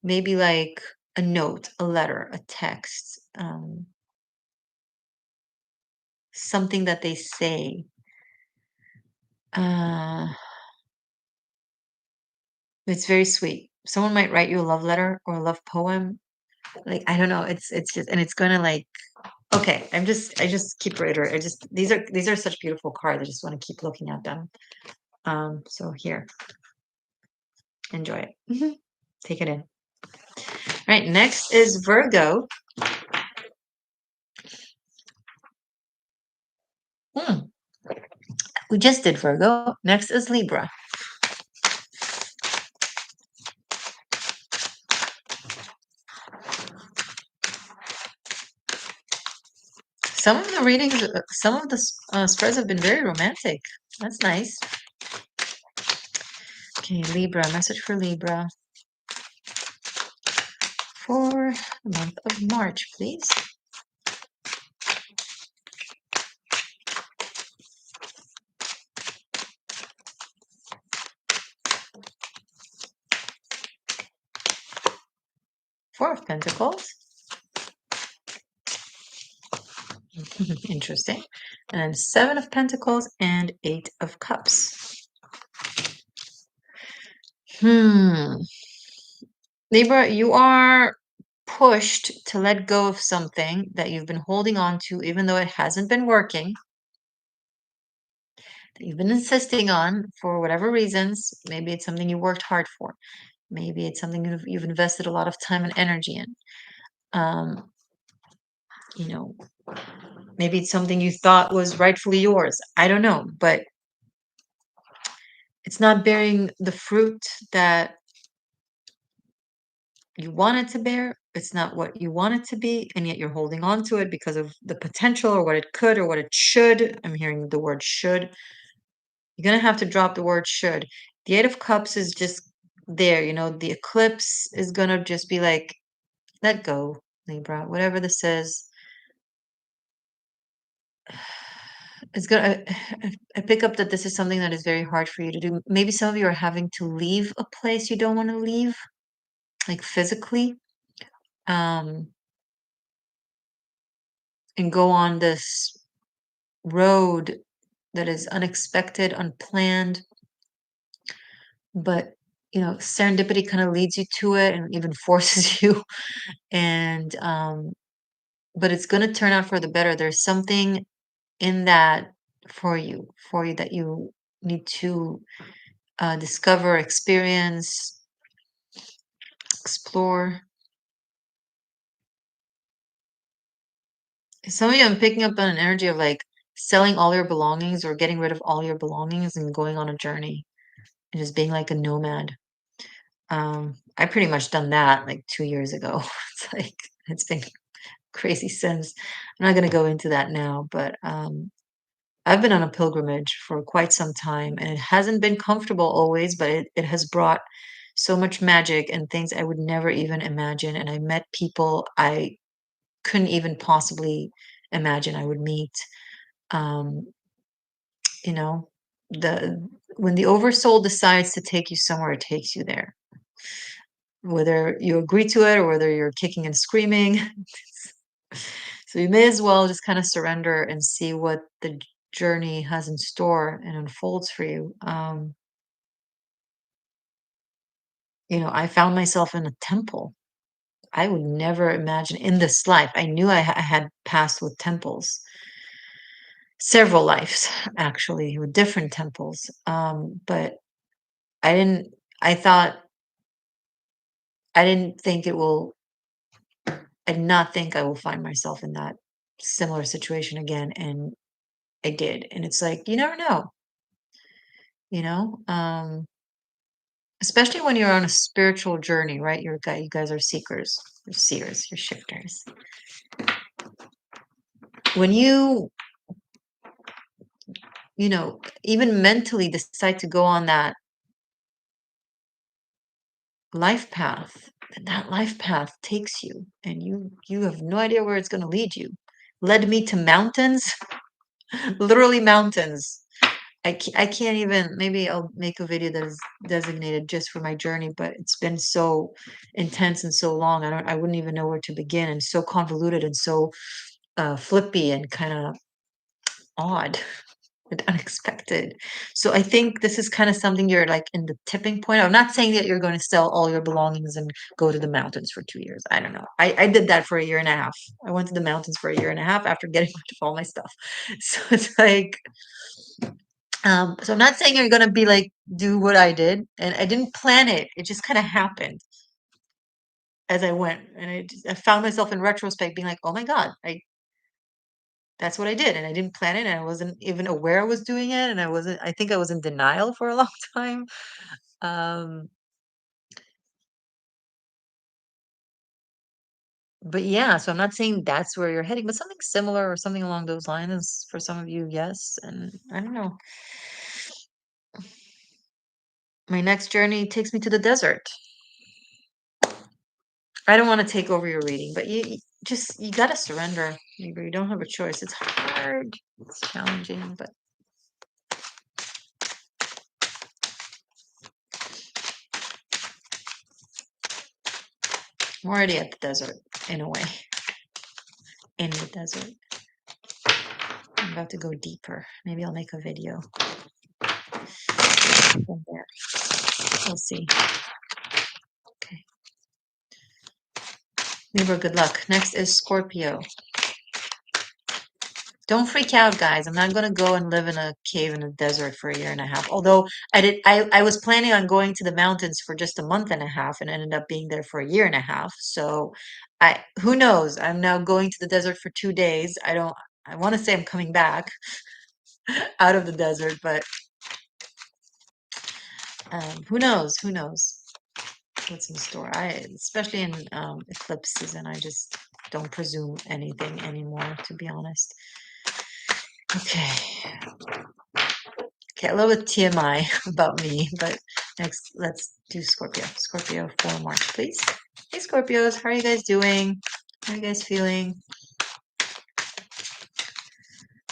Maybe like a note, a letter, a text, something that they say. Uh, it's very sweet. Someone might write you a love letter or a love poem. Like I don't know. It's just and it's gonna like okay. I just keep reiterating. These are such beautiful cards. I just want to keep looking at them. So here, enjoy it. Take it in. All right, next is Virgo. Hmm, we just did Virgo. Next is Libra. Some of the spreads have been very romantic. That's nice. Okay, Libra, message for Libra for the month of March, please. Four of Pentacles. Interesting. And Seven of Pentacles and Eight of Cups. Libra, you are pushed to let go of something that you've been holding on to, even though it hasn't been working, that you've been insisting on for whatever reasons. Maybe it's something you worked hard for. Maybe it's something you've invested a lot of time and energy in. Um, you know, maybe it's something you thought was rightfully yours. I don't know, but it's not bearing the fruit that you want it to bear. It's not what you want it to be, and yet you're holding on to it because of the potential or what it could or what it should. I'm hearing the word should. You're gonna have to drop the word should. The Eight of Cups is just there, the eclipse is gonna just be like, let go, Libra, whatever this is. It's gonna I pick up that this is something that is very hard for you to do. Maybe some of you are having to leave a place you don't want to leave, like physically, um, and go on this road that is unexpected, unplanned, but serendipity kind of leads you to it and even forces you. And but it's going to turn out for the better. There's something in that for you that you need to discover, experience, explore. Some of you, I'm picking up on an energy of like selling all your belongings or getting rid of all your belongings and going on a journey and just being like a nomad. I pretty much done that like 2 years ago. It's like it's been crazy since. I'm not gonna go into that now, but I've been on a pilgrimage for quite some time and it hasn't been comfortable always, but it has brought so much magic and things I would never even imagine. And I met people I couldn't even possibly imagine I would meet. Um, you know, the when the oversoul decides to take you somewhere, it takes you there. Whether you agree to it or whether you're kicking and screaming. So you may as well just kind of surrender and see what the journey has in store and unfolds for you. I found myself in a temple. I would never imagine in this life. I knew I had passed with temples, several lives actually, with different temples. But I didn't. I thought I didn't think it will. I did not think I will find myself in that similar situation again, and I did. And it's like you never know, you know. Especially when you're on a spiritual journey, right? You guys are seekers, you're seers, you're shifters. When even mentally decide to go on that life path, then that life path takes you, and you have no idea where it's going to lead you. Led me to mountains, literally mountains. I can't even, maybe I'll make a video that is designated just for my journey, but it's been so intense and so long. I wouldn't even know where to begin, and so convoluted and so flippy and kind of odd and unexpected. So I think this is kind of something you're like in the tipping point. I'm not saying that you're going to sell all your belongings and go to the mountains for 2 years. I don't know. I did that for a year and a half. I went to the mountains for a year and a half after getting rid of all my stuff. So it's like, so I'm not saying you're gonna be like do what I did, and I didn't plan it. It just kind of happened as I went, and I found myself in retrospect being like, "Oh my God, I that's what I did," and I didn't plan it, and I wasn't even aware I was doing it, and I wasn't. I think I was in denial for a long time. Um, but yeah, so I'm not saying that's where you're heading, but something similar or something along those lines for some of you, yes. And I don't know. My next journey takes me to the desert. I don't want to take over your reading, but you gotta surrender. Libra. You don't have a choice. It's hard. It's challenging, but I'm already at the desert in a way. In the desert. I'm about to go deeper. Maybe I'll make a video from there. We'll see. Okay. Libra, good luck. Next is Scorpio. Don't freak out, guys. I'm not gonna go and live in a cave in a desert for a year and a half. Although I was planning on going to the mountains for just a month and a half and ended up being there for a year and a half. So who knows? I'm now going to the desert for 2 days. I want to say I'm coming back out of the desert, but who knows? Who knows what's in store? Especially in eclipse season, I just don't presume anything anymore, to be honest. Okay. Okay, a little bit TMI about me, but next, let's do Scorpio. Scorpio for March, please. Hey, Scorpios, how are you guys doing? How are you guys feeling?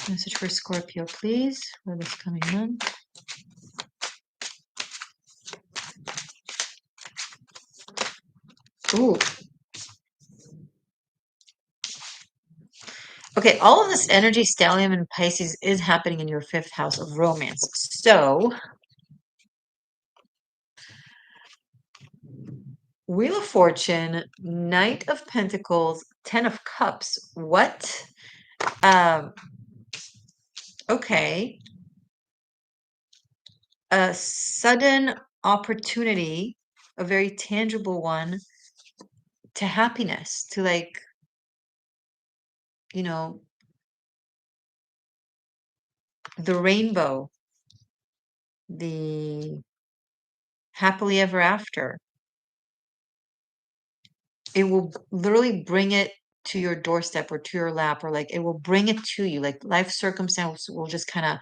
Message for Scorpio, please, for this coming month. Ooh. Okay, all of this energy, Stellium and Pisces, is happening in your fifth house of romance. So, Wheel of Fortune, Knight of Pentacles, Ten of Cups. What? Um, okay. A sudden opportunity, a very tangible one, to happiness, to like, you know, the rainbow, the happily ever after. It will literally bring it to your doorstep or to your lap, or like it will bring it to you. Like life circumstance will just kind of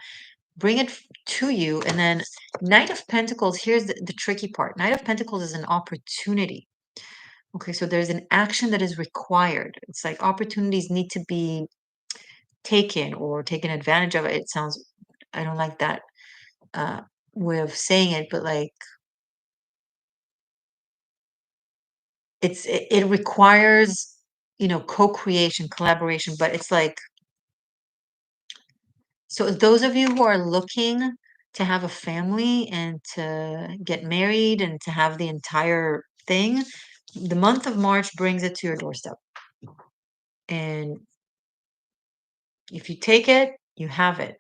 bring it to you. And then Knight of Pentacles, here's the tricky part. Knight of Pentacles is an opportunity. Okay, so there's an action that is required. It's like opportunities need to be taken or taken advantage of. It sounds, I don't like that uh, way of saying it, but like it requires co-creation, collaboration, but it's like, so those of you who are looking to have a family and to get married and to have the entire thing, the month of March brings it to your doorstep. And if you take it, you have it.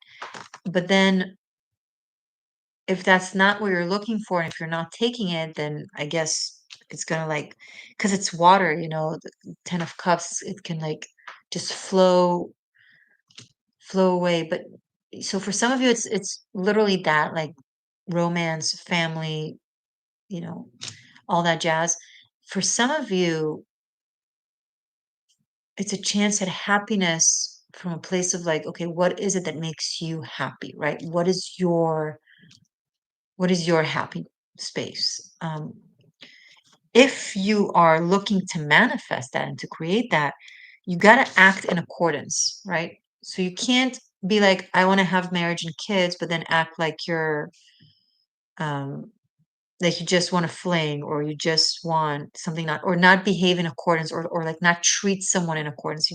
But then if that's not what you're looking for, and if you're not taking it, then I guess it's gonna like, because it's water, the Ten of Cups, it can like just flow away. But so for some of you, it's literally that, like romance, family, you know, all that jazz. For some of you, it's a chance at happiness from a place of like, okay, what is it that makes you happy, right? What is your happy space? If you are looking to manifest that and to create that, you got to act in accordance, right? So you can't be like, I want to have marriage and kids, but then act um, like you just want to fling, or you just want something, not, or not behave in accordance, or like not treat someone in accordance.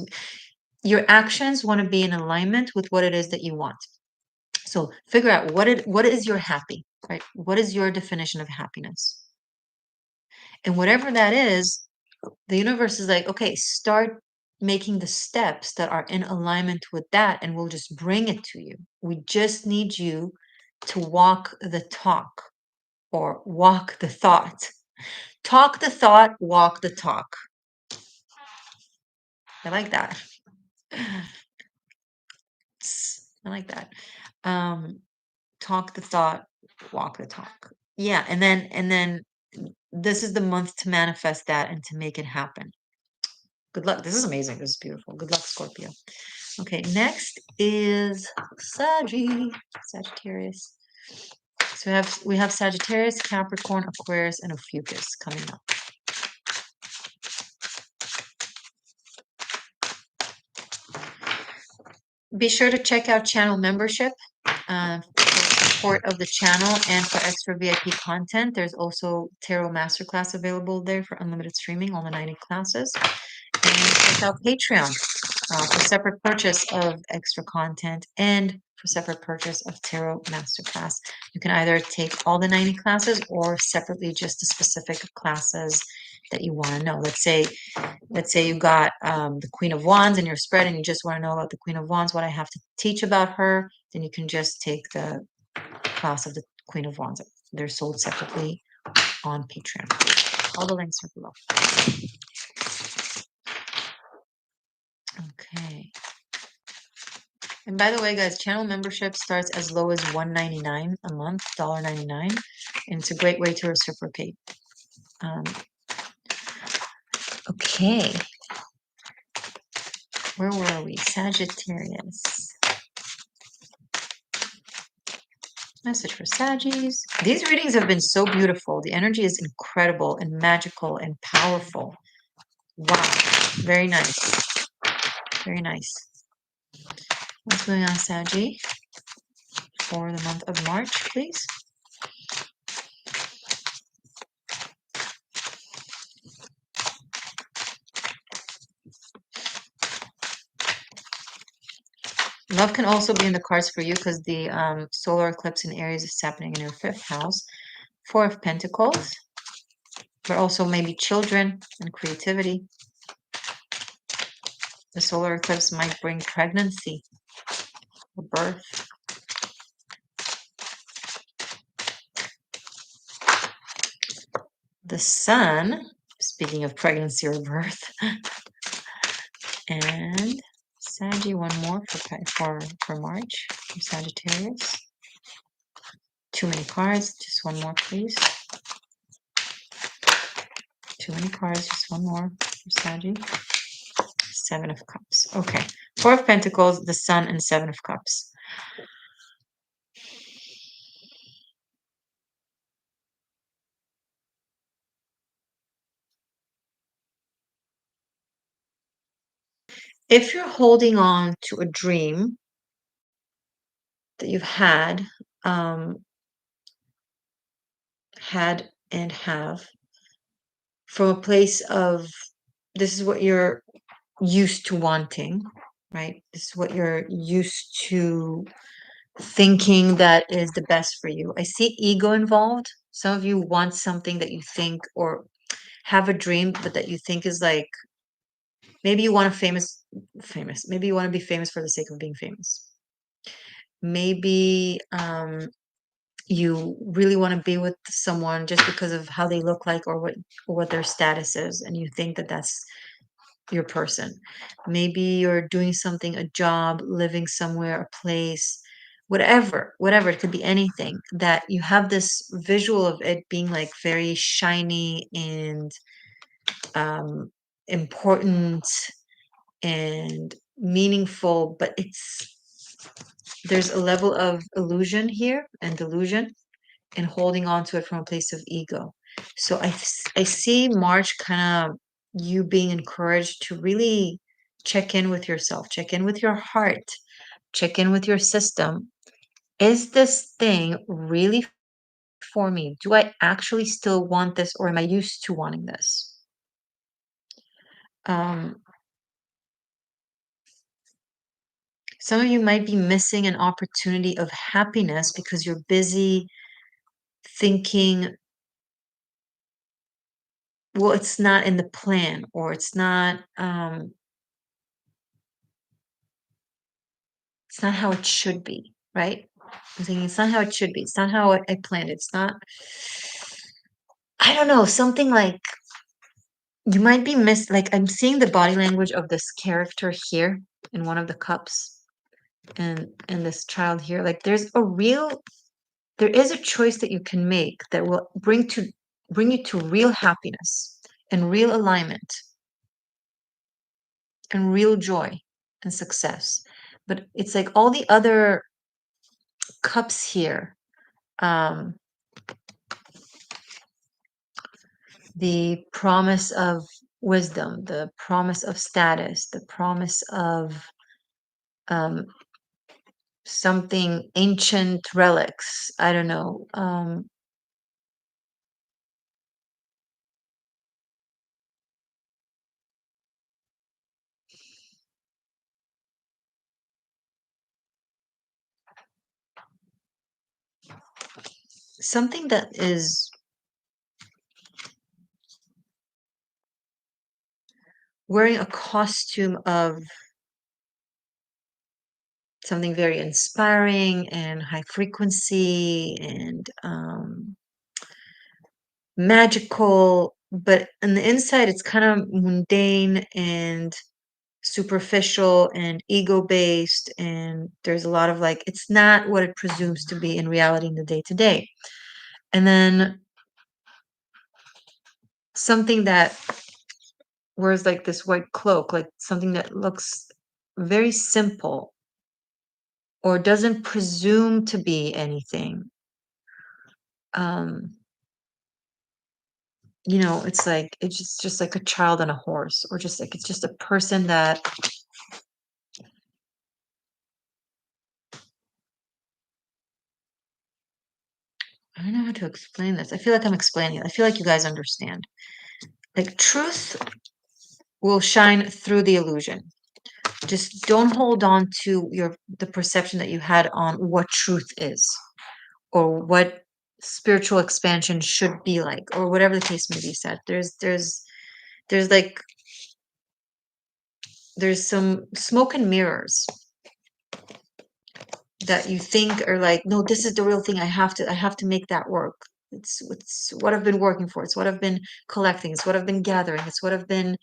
Your actions want to be in alignment with what it is that you want. So figure out what is your happy, right? What is your definition of happiness? And whatever that is, the universe is like, okay, start making the steps that are in alignment with that, and we'll just bring it to you. We just need you to walk the talk, or walk the thought. Talk the thought, walk the talk. I like that. I like that. Um, talk the thought, walk the talk. Yeah, and then this is the month to manifest that and to make it happen. Good luck. This is amazing. This is beautiful. Good luck, Scorpio. Okay, next is Sagittarius. So we have Sagittarius, Capricorn, Aquarius, and Ophiuchus coming up. Be sure to check out channel membership for support of the channel and for extra VIP content. There's also Tarot Masterclass available there for unlimited streaming, all the 90 classes. And check out Patreon for separate purchase of extra content and for separate purchase of Tarot Masterclass. You can either take all the 90 classes or separately just the specific classes that you want to know. Let's say you got the Queen of Wands in your spread and you just want to know about the Queen of Wands, what I have to teach about her, then you can just take the class of the Queen of Wands. They're sold separately on Patreon. All the links are below. Okay. And by the way, guys, channel membership starts as low as $1.99 a month, $1.99, and it's a great way to reciprocate. Okay. Where were we? Sagittarius. Message for Saggies. These readings have been so beautiful. The energy is incredible and magical and powerful. Wow. Very nice. Very nice. What's going on, Saggy? For the month of March, please. Love can also be in the cards for you because the solar eclipse in Aries is happening in your 5th house. 4 of Pentacles, but also maybe children and creativity. The solar eclipse might bring pregnancy or birth. The sun, speaking of pregnancy or birth, and Saggy, one more for March from Sagittarius. Too many cards, just one more, please. Too many cards, just one more for Saggy. 7 of Cups. Okay. 4 of Pentacles, the Sun, and 7 of Cups. If you're holding on to a dream that you've had and have from a place of, this is what you're used to wanting, right? This is what you're used to thinking that is the best for you. I see ego involved. Some of you want something that you think, or have a dream, but that you think is like, maybe you want a famous. Maybe you want to be famous for the sake of being famous. Maybe you really want to be with someone just because of how they look like, or what their status is, and you think that that's your person. Maybe you're doing something, a job, living somewhere, a place, whatever. It could be anything that you have this visual of it being like very shiny and um, important and meaningful, but there's a level of illusion here and delusion and holding on to it from a place of ego. So I see March kind of you being encouraged to really check in with yourself, check in with your heart, check in with your system. Is this thing really for me? Do I actually still want this, or am I used to wanting this? Um, some of you might be missing an opportunity of happiness because you're busy thinking, well, it's not in the plan, or it's not how it should be, right? I'm thinking it's not how it should be. It's not how I planned it. It's not, I don't know, something like you might be like I'm seeing the body language of this character here in one of the cups, and this child here. Like there is a choice that you can make that will bring you to real happiness and real alignment and real joy and success. But it's like all the other cups here. Um, the promise of wisdom, the promise of status, the promise of um, something ancient relics. I don't know. Something that is wearing a costume of something very inspiring and high frequency and magical, but on the inside, it's kind of mundane and superficial and ego based, and there's a lot of like it's not what it presumes to be in reality in the day to day. And then something that wears like this white cloak, like something that looks very simple or doesn't presume to be anything. um it's like it's just like a child on a horse, or just like it's just a person that I don't know how to explain this. I feel like I'm explaining it. I feel like you guys understand. Like truth will shine through the illusion. Just don't hold on to the perception that you had on what truth is, or what spiritual expansion should be like, or whatever the case may be said. There's like there's some smoke and mirrors that you think are like, no, this is the real thing. I have to make that work. It's what I've been working for. It's what I've been collecting. It's what I've been gathering. It's what I've been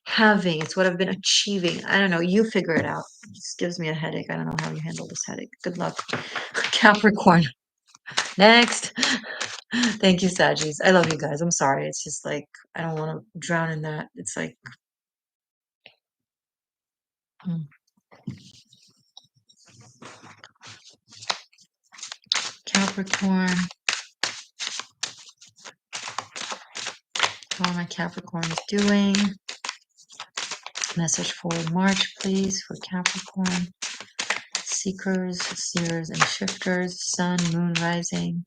having. It's what I've been achieving. I don't know. You figure it out. This gives me a headache. I don't know how you handle this headache. Good luck. Capricorn. Next. Thank you, Sagis. I love you guys. I'm sorry. It's just like I don't want to drown in that. It's like mm. Capricorn. How my Capricorn is doing. Message for March, please, for Capricorn. Seekers, seers, and shifters. Sun, moon, rising.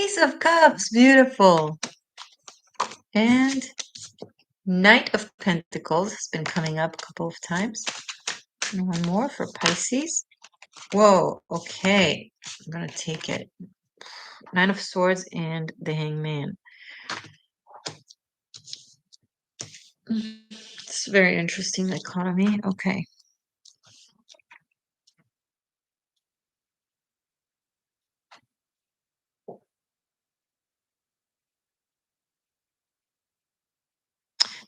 Ace of Cups, beautiful. And Knight of Pentacles has been coming up a couple of times. And one more for Pisces. Whoa, okay. I'm gonna take it. Nine of Swords and the Hangman. It's a very interesting dichotomy. Okay.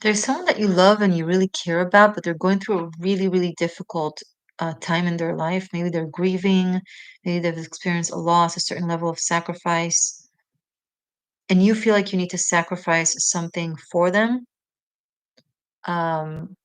There's someone that you love and you really care about, but they're going through a really, really difficult time in their life. Maybe they're grieving, maybe they've experienced a loss, a certain level of sacrifice, and you feel like you need to sacrifice something for them. Um,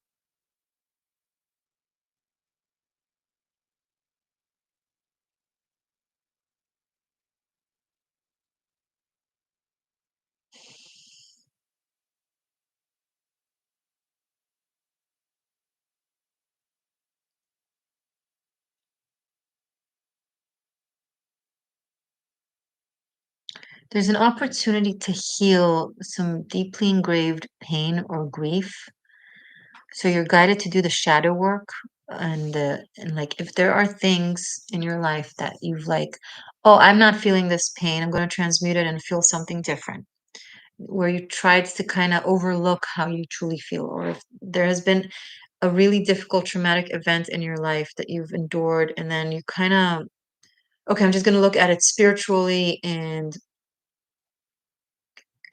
there's an opportunity to heal some deeply engraved pain or grief. So you're guided to do the shadow work and like if there are things in your life that you've like, oh, I'm not feeling this pain, I'm going to transmute it and feel something different. Where you tried to kind of overlook how you truly feel, or if there has been a really difficult traumatic event in your life that you've endured, and then you kind of, okay, I'm just going to look at it spiritually and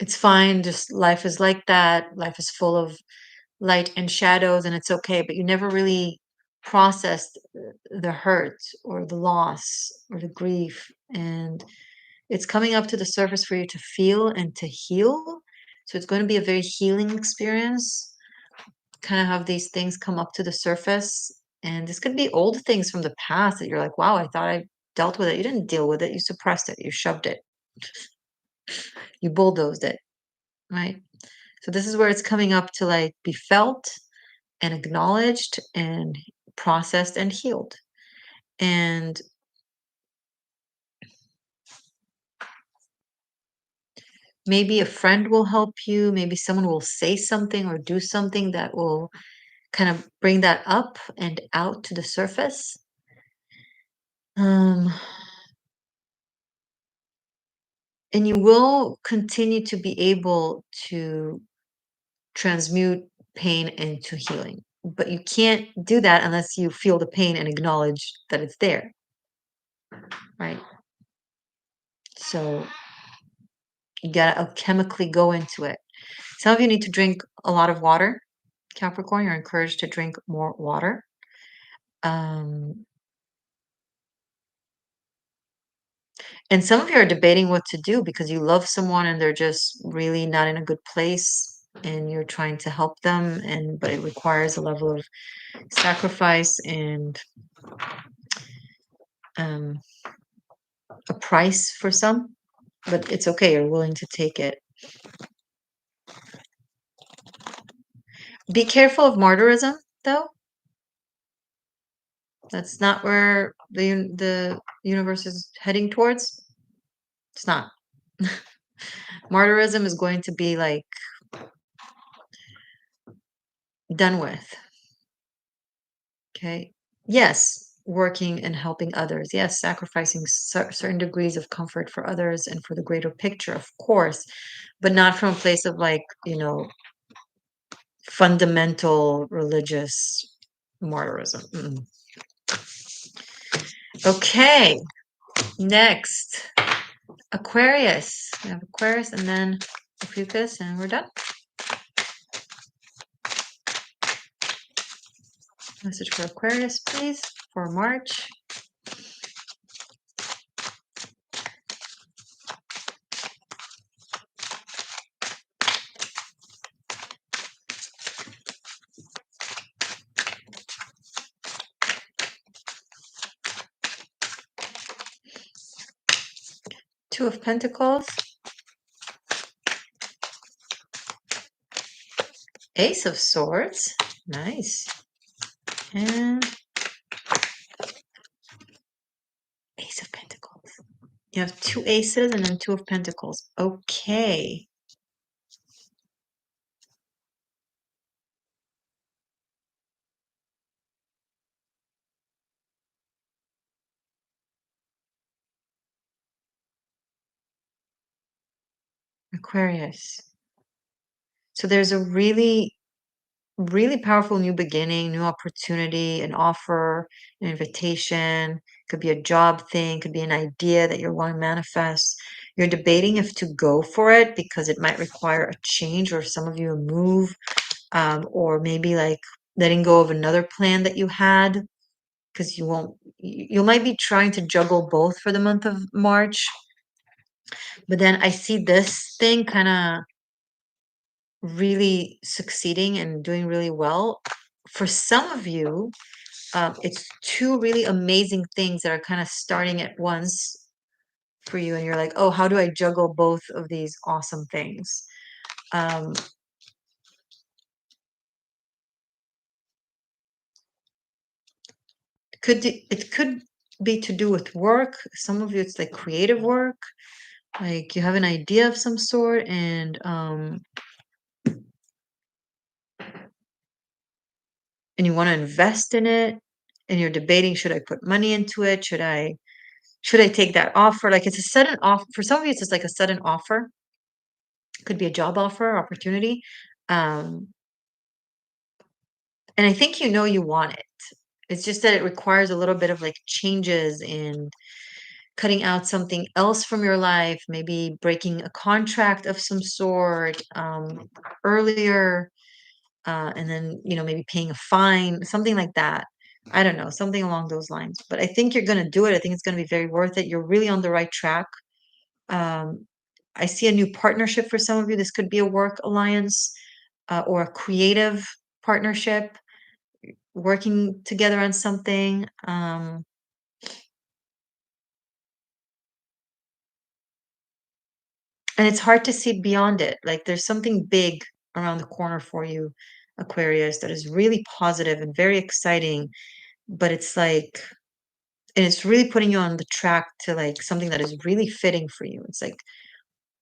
it's fine. Just life is like that. Life is full of light and shadows and it's okay, but you never really processed the hurt or the loss or the grief, and it's coming up to the surface for you to feel and to heal. So it's going to be a very healing experience, kind of have these things come up to the surface, and this could be old things from the past that you're like, wow, I thought I dealt with it. You didn't deal with it, you suppressed it, you shoved it, you bulldozed it, right? So this is where it's coming up to like be felt and acknowledged and processed and healed. And maybe a friend will help you, maybe someone will say something or do something that will kind of bring that up and out to the surface. Um, and you will continue to be able to transmute pain into healing. But you can't do that unless you feel the pain and acknowledge that it's there, right? So you gotta alchemically go into it. Some of you need to drink a lot of water. Capricorn, you're encouraged to drink more water. Um, and some of you are debating what to do because you love someone and they're just really not in a good place and you're trying to help them, and but it requires a level of sacrifice and um, a price for some, but it's okay, you're willing to take it. Be careful of martyrism, though. That's not where the universe is heading towards. It's not. Martyrism is going to be like done with. Okay. Yes, working and helping others. Yes, sacrificing certain degrees of comfort for others and for the greater picture, of course, but not from a place of like, fundamental religious martyrism. Mm-mm. Okay, next, Aquarius. We have Aquarius and then Ophiuchus, and we're done. Message for Aquarius, please, for March. Two of Pentacles. Ace of Swords. Nice. And Ace of Pentacles. You have two aces and then two of pentacles. Okay. Aquarius. So there's a really powerful new beginning, new opportunity, an offer, an invitation. Could be a job thing, could be an idea that you're wanting to manifest. You're debating if to go for it because it might require a change, or some of you a move, or maybe like letting go of another plan that you had, because you might be trying to juggle both for the month of March. But then I see this thing kind of really succeeding and doing really well. For some of you, it's two really amazing things that are kind of starting at once for you, and you're like, oh, how do I juggle both of these awesome things? Um, it could be to do with work. Some of you, it's like creative work, like you have an idea of some sort, and you want to invest in it, and you're debating, should I put money into it? Should I take that offer? Like it's a sudden offer. For some of you, it's just like a sudden offer. Could be a job offer, opportunity. Um, and I think you know you want it. It's just that it requires a little bit of like changes in cutting out something else from your life, maybe breaking a contract of some sort earlier, and then, maybe paying a fine, something like that. I don't know, something along those lines. But I think you're going to do it. I think it's going to be very worth it. You're really on the right track. Um, I see a new partnership for some of you. This could be a work alliance, or a creative partnership, working together on something. And it's hard to see beyond it. Like there's something big around the corner for you, Aquarius, that is really positive and very exciting. But it's like, and it's really putting you on the track to like something that is really fitting for you. It's like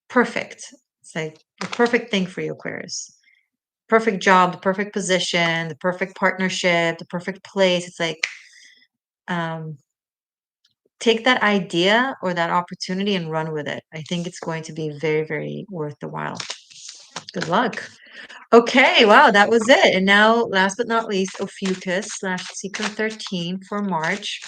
perfect. It's like the perfect thing for you, Aquarius. Perfect job, the perfect position, the perfect partnership, the perfect place. It's like, um, take that idea or that opportunity and run with it. I think it's going to be very, very worth the while. Good luck. Okay, wow, that was it. And now, last but not least, Ophiuchus slash Secret 13 for March.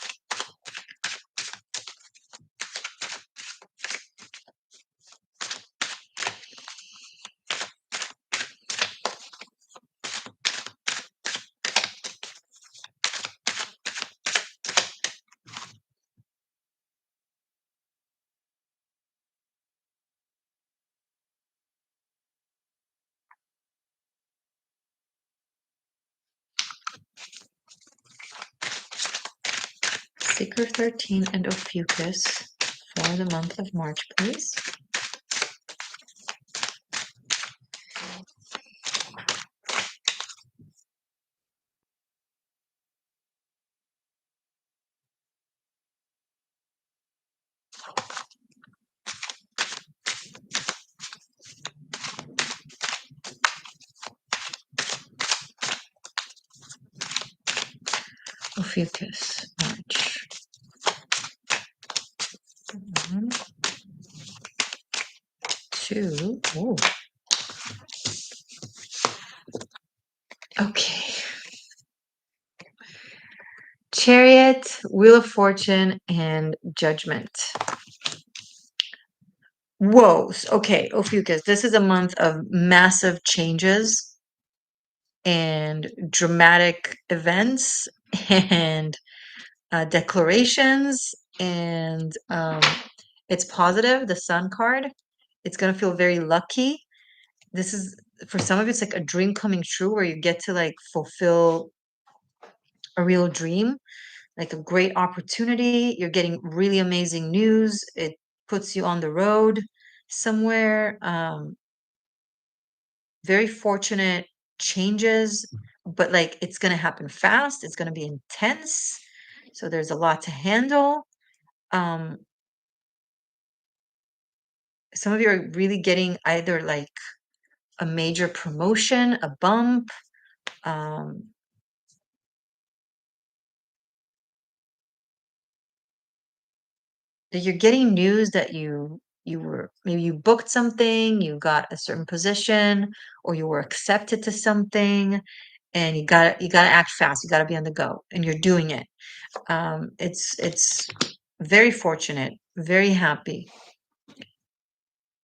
Secret 13 and Ophiuchus for the month of March, please. Ophiuchus, March. One, two. Oh, okay. Chariot, Wheel of Fortune, and Judgment. Whoa. Okay, Ophiuchus, this is a month of massive changes and dramatic events and declarations, and it's positive. The Sun card. It's gonna feel very lucky. This is, for some of it's like a dream coming true, where you get to like fulfill a real dream, like a great opportunity. You're getting really amazing news. It puts you on the road somewhere. Very fortunate changes, but like it's gonna happen fast. It's gonna be intense. So there's a lot to handle. Um, Some of you are really getting either like a major promotion, a bump, um, that you're getting news that you were maybe you booked something, you got a certain position, or you were accepted to something, and you gotta act fast. You gotta be on the go, and you're doing it. It's very fortunate, very happy.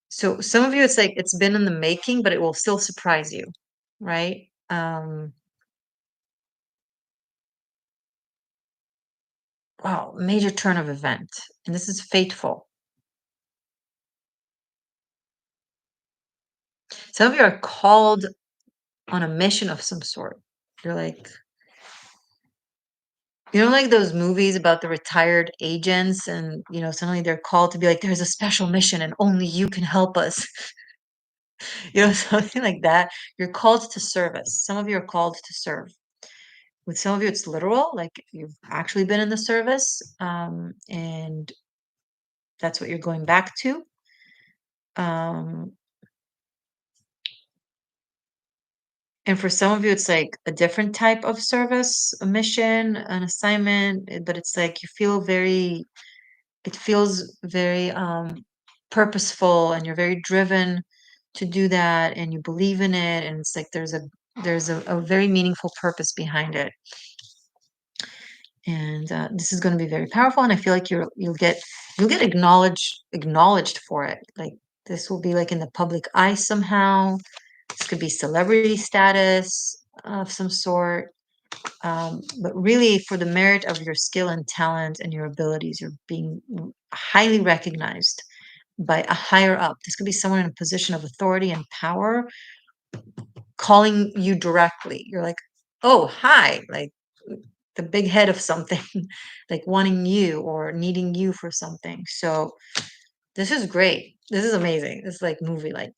So some of you, it's like it's been in the making, but it will still surprise you, right? Wow, major turn of event, and this is fateful. Some of you are called on a mission of some sort. You're like, like those movies about the retired agents, and suddenly they're called to be like, there's a special mission, and only you can help us. Something like that. You're called to service. Some of you are called to serve. With some of you, it's literal, like you've actually been in the service, and that's what you're going back to. Um, and for some of you, it's like a different type of service, a mission, an assignment, but it's like it feels very purposeful, and you're very driven to do that, and you believe in it, and it's like there's a very meaningful purpose behind it. And this is going to be very powerful, and I feel like you'll get acknowledged for it. Like this will be like in the public eye somehow. This could be celebrity status of some sort, but really for the merit of your skill and talent and your abilities, you're being highly recognized by a higher up. This could be someone in a position of authority and power calling you directly. You're like, oh, hi, like the big head of something, like wanting you or needing you for something. So this is great. This is amazing. This is like movie like.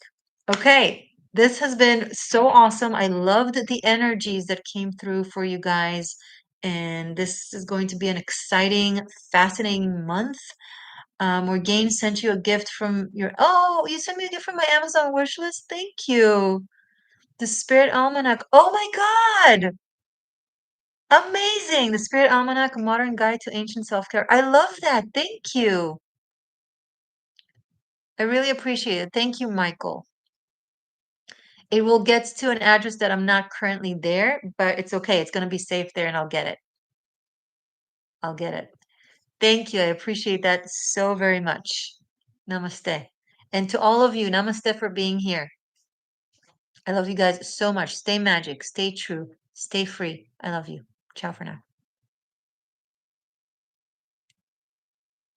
Okay, this has been so awesome. I loved the energies that came through for you guys. And this is going to be an exciting, fascinating month. Morgaine sent you a gift from oh, you sent me a gift from my Amazon wish list. Thank you. The Spirit Almanac. Oh my God. Amazing. The Spirit Almanac, a modern guide to ancient self-care. I love that. Thank you. I really appreciate it. Thank you, Michael. It will get to an address that I'm not currently there, but it's okay. It's going to be safe there, and I'll get it. I'll get it. Thank you. I appreciate that so very much. Namaste. And to all of you, namaste for being here. I love you guys so much. Stay magic, stay true, stay free. I love you. Ciao for now.